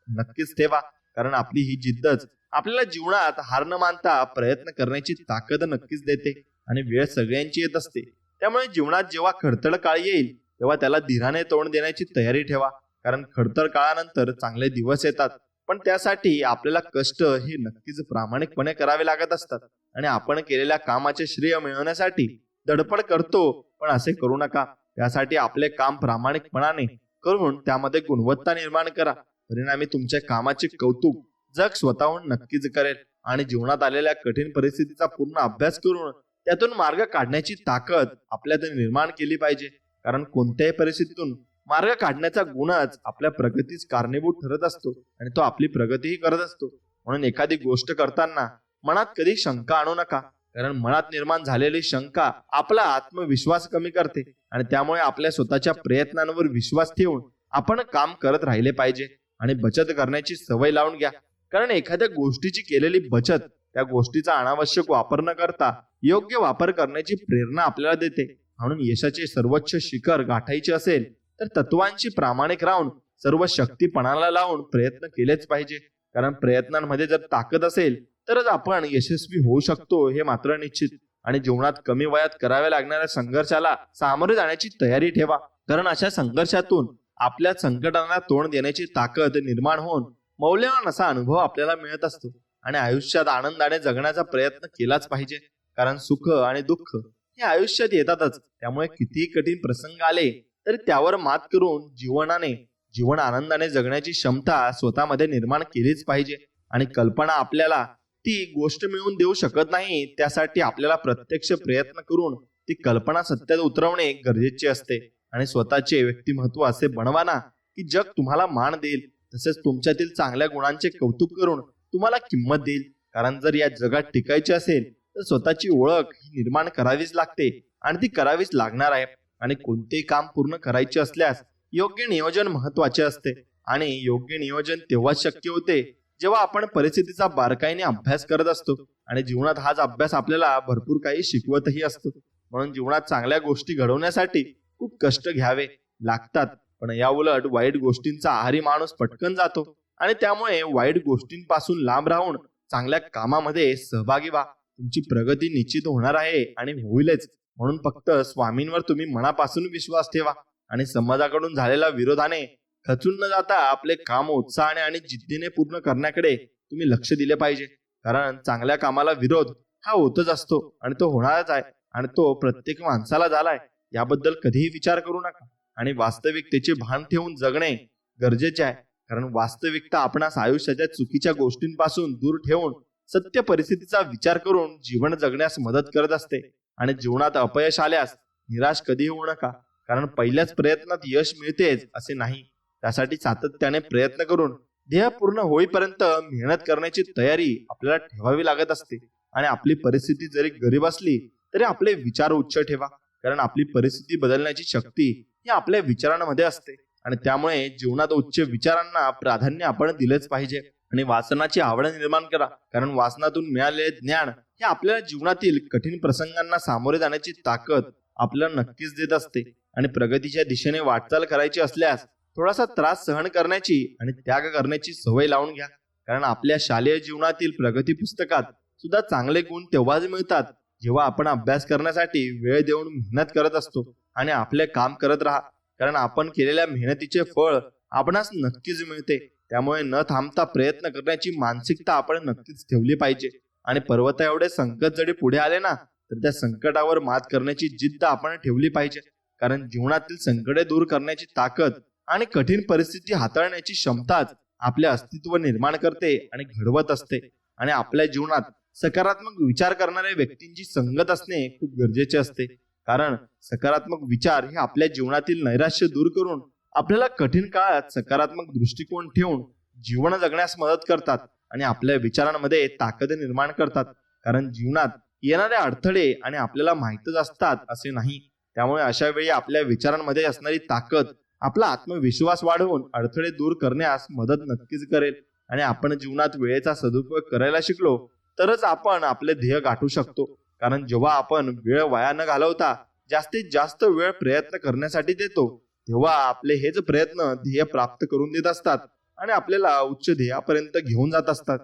नक्कीच ठेवा, कारण आपली ही जिद्दच आपल्याला जीवनात हार न मानता प्रयत्न करण्याची ताकद नक्कीच देते. आणि वेळ सगळ्यांची येत असते, त्यामुळे जीवनात जेव्हा खडतळ काळ येईल तेव्हा त्याला धीराने तोंड देण्याची तयारी ठेवा, कारण खडतळ काळानंतर चांगले दिवस येतात. पण त्यासाठी आपल्याला कष्ट हे नक्कीच प्रामाणिकपणे करावे लागत असतात. आणि आपण केलेल्या कामाचे श्रेय मिळवण्यासाठी धडपड करतो, पण असे करू नका. त्यासाठी आपले काम प्रामाणिकपणाने करून त्यामध्ये गुणवत्ता निर्माण करा. परिणामी तुमच्या कामाचे कौतुक जग स्वतःहून नक्कीच करेल. आणि जीवनात आलेल्या कठीण परिस्थितीचा पूर्ण अभ्यास करून त्यातून मार्ग काढण्याची ताकद आपल्यात निर्माण केली पाहिजे, कारण कोणत्याही परिस्थितीतून मार्ग काढण्याचा गुणच आपल्या प्रगतीस कारणीभूत ठरत असतो आणि तो आपली प्रगतीही करत असतो. म्हणून एखादी गोष्ट करताना मनात कधी शंका आणू नका, कारण मनात निर्माण झालेली शंका आपला आत्मविश्वास कमी करते. आणि त्यामुळे आपल्या स्वतःच्या प्रयत्नांवर विश्वास ठेवून आपण काम करत राहिले पाहिजे. आणि बचत करण्याची सवय लावून घ्या, कारण एखाद्या गोष्टीची केलेली बचत त्या गोष्टीचा अनावश्यक वापर न करता योग्य वापर करण्याची प्रेरणा आपल्याला देते. म्हणून यशाचे सर्वोच्च शिखर गाठायचे असेल तर तत्वांशी प्रामाणिक राहून सर्व शक्ती पणाला लावून प्रयत्न केलेच पाहिजे, कारण प्रयत्नांमध्ये जर ताकद असेल तरच आपण यशस्वी होऊ शकतो हे मात्र निश्चित. आणि जीवनात कमी वयात कराव्या लागणाऱ्या संघर्षाला सामोरे जाण्याची तयारी ठेवा, कारण अशा संघर्षातून आपल्या संकटांना तोंड देण्याची ताकद निर्माण होऊन मौल्यवान असा अनुभव आपल्याला मिळत असतो. आणि आयुष्यात आनंदाने जगण्याचा प्रयत्न केलाच पाहिजे, कारण सुख आणि दुःख हे आयुष्यात येतातच. त्यामुळे कितीही कठीण प्रसंग आले तरी त्यावर मात करून जीवन आनंदाने जगण्याची क्षमता स्वतःमध्ये निर्माण केलीच पाहिजे. आणि कल्पना आपल्याला ती गोष्ट मिळवून देऊ शकत नाही, त्यासाठी आपल्याला प्रत्यक्ष प्रयत्न करून ती कल्पना सत्यात उतरवणे गरजेचे असते. आणि स्वतःचे व्यक्तिमत्व असे बनवा ना की जग तुम्हाला मान देईल, तसेच तुमच्यातील चांगल्या गुणांचे कौतुक करून तुम्हाला किंमत देईल. कारण जर या जगात टिकायचे असेल तर स्वतःची ओळख ही निर्माण करावीच लागते आणि ती करावीच लागणार आहे. आणि कोणतेही काम पूर्ण करायचे असल्यास योग्य नियोजन महत्वाचे असते. आणि योग्य नियोजन तेव्हाच शक्य होते जेव्हा आपण परिस्थितीचा बारकाईने अभ्यास करत असतो. आणि जीवनात हाच अभ्यास आपल्याला भरपूर काही शिकवतही असतो. म्हणून जीवनात चांगल्या गोष्टी घडवण्यासाठी खूप कष्ट घ्यावे लागतात, पण या उलट वाईट गोष्टींचा आहारी माणूस पटकन जातो. आणि त्यामुळे वाईट गोष्टींपासून लांब राहून चांगल्या कामामध्ये सहभागी व्हा. तुमची प्रगती निश्चित होणार आहे आणि होईलच. म्हणून फक्त स्वामींवर तुम्ही मनापासून विश्वास ठेवा आणि समाजाकडून झालेल्या विरोधाने खचून न जाता आपले काम उत्साहाने आणि जिद्दीने पूर्ण करण्याकडे तुम्ही लक्ष दिले पाहिजे. कारण चांगल्या कामाला विरोध हा होतच असतो आणि तो होणारच आहे, आणि तो प्रत्येक माणसाला झालाय. याबद्दल कधीही विचार करू नका आणि वास्तविकतेचे भान ठेवून जगणे गरजेचे आहे. कारण वास्तविकता आपणास आयुष्याच्या चुकीच्या गोष्टींपासून दूर ठेवून सत्य परिस्थितीचा विचार करून जीवन जगण्यास मदत करत असते. आणि जीवनात अपयश आल्यास निराश कधी होऊ नका, कारण पहिल्याच प्रयत्नात यश मिळतेच असे नाही. त्यासाठी सातत्याने प्रयत्न करून ध्येय पूर्ण होईपर्यंत मेहनत करण्याची तयारी आपल्याला ठेवावी लागत असते. आणि आपली परिस्थिती जरी गरीब असली तरी आपले विचार उच्च ठेवा, कारण आपली परिस्थिती बदलण्याची शक्ती ही आपल्या विचारांमध्ये असते. आणि त्यामुळे जीवनात उच्च विचारांना प्राधान्य आपण दिलेच पाहिजे. आणि वाचनाची आवड निर्माण करा, कारण वाचनातून मिळालेले ज्ञान हे आपल्याला जीवनातील कठीण प्रसंगांना सामोरे जाण्याची ताकद आपल्याला नक्कीच देत असते. आणि प्रगतीच्या दिशेने वाटचाल करायची असल्यास थोडासा त्रास सहन करण्याची आणि त्याग करण्याची सवय लावून घ्या. कारण आपल्या शालेय जीवनातील प्रगती पुस्तकात सुद्धा चांगले गुण तेव्हाच मिळतात जेव्हा आपण अभ्यास करण्यासाठी वेळ देऊन मेहनत करत असतो आणि आपले काम करत राहा. कारण आपण केलेल्या मेहनतीचे फळ आपणास नक्कीच मिळते. त्यामुळे न थांबता प्रयत्न करण्याची मानसिकता आपण नक्कीच ठेवली पाहिजे. आणि पर्वता एवढे संकट जरी पुढे आले ना तर त्या संकटावर मात करण्याची जिद्द आपण ठेवली पाहिजे. कारण जीवनातील संकटे दूर करण्याची ताकद आणि कठीण परिस्थिती हाताळण्याची क्षमताच आपले अस्तित्व निर्माण करते आणि घडवत असते. आणि आपल्या जीवनात सकारात्मक विचार करणाऱ्या व्यक्तींची संगत असणे खूप गरजेचे असते. कारण सकारात्मक विचार हे आपल्या जीवनातील नैराश्य दूर करून आपल्याला कठीण काळात सकारात्मक दृष्टिकोन ठेवून जीवन जगण्यास मदत करतात आणि आपल्या विचारांमध्ये ताकद निर्माण करतात. कारण जीवनात येणारे अडथळे आणि आपल्याला माहीतच असतात असे नाही. त्यामुळे अशा वेळी आपल्या विचारांमध्ये असणारी ताकद आपला आत्मविश्वास वाढवून अडथळे दूर करण्यास मदत नक्कीच करेल. आणि आपण जीवनात वेळेचा सदुपयोग करायला शिकलो तरच आपण आपले ध्येय गाठू शकतो. कारण जेव्हा आपण वेळ वाया न घालवता जास्तीत जास्त वेळ प्रयत्न करण्यासाठी देतो तेव्हा आपले हेच प्रयत्न ध्येय प्राप्त करून देत असतात आणि आपल्याला उच्च ध्येयापर्यंत घेऊन जात असतात.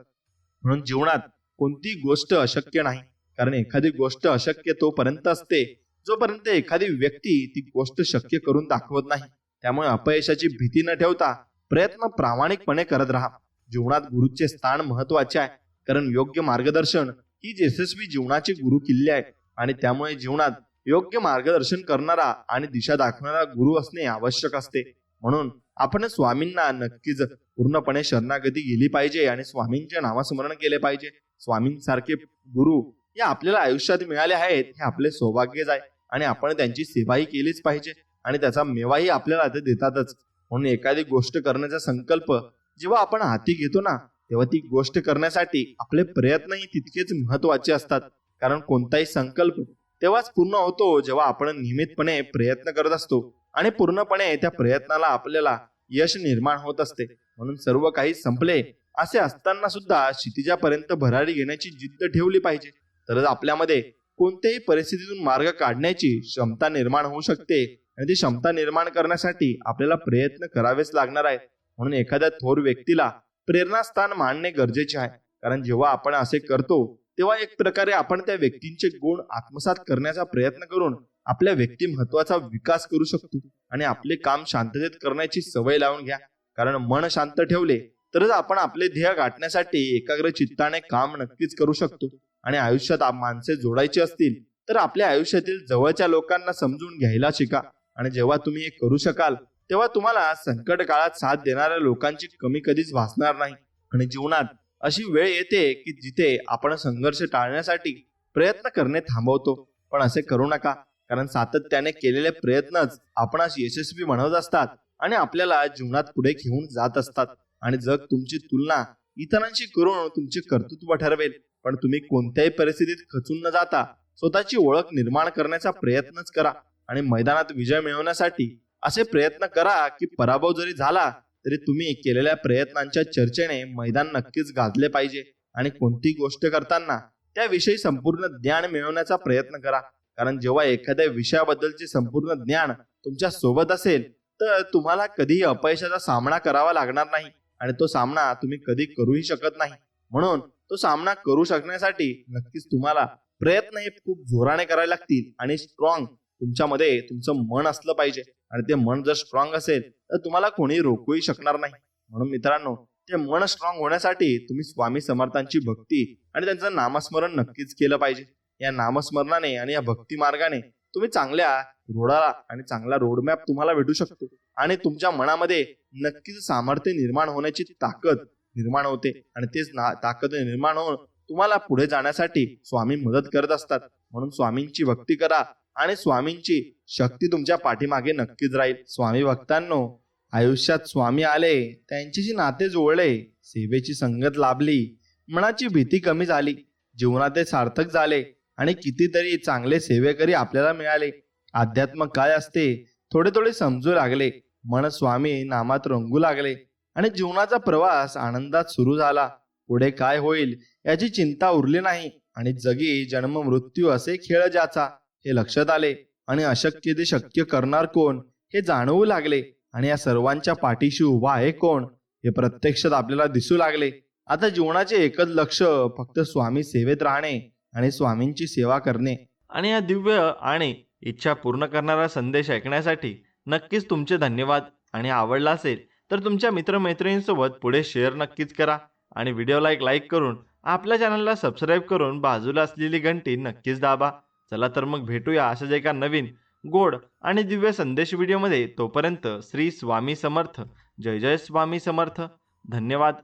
म्हणून जीवनात कोणती गोष्ट अशक्य नाही, कारण एखादी गोष्ट अशक्य तोपर्यंत असते जोपर्यंत एखादी व्यक्ती ती गोष्ट शक्य करून दाखवत नाही. त्यामुळे अपयशाची भीती न ठेवता प्रयत्न प्रामाणिकपणे करत राहा. जीवनात गुरुचे स्थान महत्वाचे आहे, कारण योग्य मार्गदर्शन ही यशस्वी जीवनाची गुरु किल्ली आहे. आणि त्यामुळे जीवनात योग्य मार्गदर्शन करणारा आणि दिशा दाखवणारा गुरु असणे आवश्यक असते. म्हणून आपण स्वामींना नक्कीच पूर्णपणे शरणागती गेली पाहिजे आणि स्वामींचे नामस्मरण केले पाहिजे. स्वामींसारखे गुरु हे आपल्याला आयुष्यात मिळाले आहेत हे आपले सौभाग्यच आहे आणि आपण त्यांची सेवाही केलीच पाहिजे आणि त्याचा मेवाही आपल्याला ते देतातच. म्हणून एखादी गोष्ट करण्याचा संकल्प जेव्हा आपण हाती घेतो ना तेव्हा ती गोष्ट करण्यासाठी आपले प्रयत्नही तितकेच महत्वाचे असतात. कारण कोणताही संकल्प तेव्हाच पूर्ण होतो जेव्हा आपण नियमितपणे प्रयत्न करत असतो आणि पूर्णपणे त्या प्रयत्नाला आपल्याला यश निर्माण होत असते. म्हणून सर्व काही संपले असे असताना सुद्धा क्षितिजापर्यंत भरारी घेण्याची जिद्द ठेवली पाहिजे, तरच आपल्यामध्ये कोणत्याही परिस्थितीतून मार्ग काढण्याची क्षमता निर्माण होऊ शकते. आणि ती क्षमता निर्माण करण्यासाठी आपल्याला प्रयत्न करावेच लागणार आहेत. म्हणून एखाद्या थोर व्यक्तीला प्रेरणास्थान मानणे गरजेचे आहे, कारण जेव्हा आपण असे करतो तेव्हा एक प्रकारे आपण त्या व्यक्तींचे गुण आत्मसात करण्याचा प्रयत्न करून आपल्या व्यक्तिमत्वाचा विकास करू शकतो आणि आपले काम शांततेत करण्याची सवय लावून घ्या. कारण मन शांत ठेवले तरच आपण आपले ध्येय गाठण्यासाठी एकाग्र चित्ताने काम नक्कीच करू शकतो. आणि आयुष्यात माणसे जोडायची असतील तर आपल्या आयुष्यातील जवळच्या लोकांना समजून घ्यायला शिका. आणि जेव्हा तुम्ही हे करू शकाल तेव्हा तुम्हाला संकट काळात साथ देणाऱ्या लोकांची कमी कधीच भासणार नाही. आणि जीवनात अशी वेळ येते की जिथे आपण संघर्ष टाळण्यासाठी प्रयत्न करणे थांबवतो, पण असे करू नका. कारण सातत्याने केलेले प्रयत्नच आपणास यशस्वी बनवत असतात आणि आपल्याला जीवनात पुढे घेऊन जात असतात. आणि जग तुमची तुलना इतरांशी करून तुमचे कर्तृत्व ठरवेल, पण तुम्ही कोणत्याही परिस्थितीत खचून न जाता स्वतःची ओळख निर्माण करण्याचा प्रयत्नच करा. आणि मैदानात विजय मिळवण्यासाठी असे प्रयत्न करा की पराभव जरी झाला तरी तुम्ही केलेल्या प्रयत्नांच्या चर्चेने मैदान नक्कीच गाजले पाहिजे. आणि कोणती गोष्ट करताना त्याविषयी संपूर्ण ज्ञान मिळवण्याचा प्रयत्न करा. कारण जेव्हा एखाद्या विषयाबद्दलचे संपूर्ण ज्ञान तुमच्या सोबत असेल तर तुम्हाला कधीही अपयशाचा सामना करावा लागणार नाही आणि तो सामना तुम्ही कधी करूही शकत नाही. म्हणून तो सामना करू शकण्यासाठी नक्कीच तुम्हाला प्रयत्न हे खूप जोराने करावे लागतील. आणि स्ट्रॉंग तुमच्यामध्ये तुमचं मन असलं पाहिजे. आणि ते मन जर स्ट्रॉंग असेल तर तुम्हाला कोणी रोखूही शकणार नाही. म्हणून मित्रांनो, ते मन स्ट्रॉंग होण्यासाठी तुम्ही स्वामी समर्थांची भक्ती आणि त्यांचं नामस्मरण नक्कीच केलं पाहिजे. या नामस्मरणाने आणि या भक्ती मार्गाने तुम्ही चांगल्या रोडाला आणि चांगला रोडमॅप तुम्हाला भेटू शकतो. आणि तुमच्या मनामध्ये नक्कीच सामर्थ्य निर्माण होण्याची ताकद निर्माण होते. आणि तेच ताकद निर्माण होऊन तुम्हाला पुढे जाण्यासाठी स्वामी मदत करत असतात. म्हणून स्वामींची भक्ती करा आणि स्वामींची शक्ती तुमच्या पाठीमागे नक्कीच राहील. स्वामी भक्तांनो, आयुष्यात स्वामी आले, त्यांच्याशी नाते जोडले, सेवेची संगत लाभली, मनाची भीती कमी झाली, जीवनात सार्थक झाले आणि कितीतरी चांगले सेवेकरी आपल्याला मिळाले. अध्यात्म काय असते थोडे थोडे समजू लागले, मन स्वामी नामात रंगू लागले आणि जीवनाचा प्रवास आनंदात सुरू झाला. पुढे काय होईल याची चिंता उरली नाही आणि जगी जन्म मृत्यू असे खेळ ज्याचा हे लक्षात आले. आणि अशक्य ते शक्य करणार कोण हे जाणवू लागले. आणि या सर्वांच्या पाठीशी उभा आहे कोण हे प्रत्यक्षात आपल्याला दिसू लागले. आता जीवनाचे एकच लक्ष फक्त स्वामी सेवेत राहणे आणि स्वामींची सेवा करणे. आणि या दिव्य आणि इच्छा पूर्ण करणारा संदेश ऐकण्यासाठी नक्कीच तुमचे धन्यवाद. आणि आवडला असेल तर तुमच्या मित्रमैत्रिणींसोबत पुढे शेअर नक्कीच करा. आणि व्हिडिओला एक लाईक करून आपल्या चॅनलला सबस्क्राईब करून बाजूला असलेली घंटी नक्कीच दाबा. चला तर मग भेटूया अशाच एका नवीन गोड आणि दिव्य संदेश व्हिडिओमध्ये. तोपर्यंत श्री स्वामी समर्थ. जय जय स्वामी समर्थ. धन्यवाद.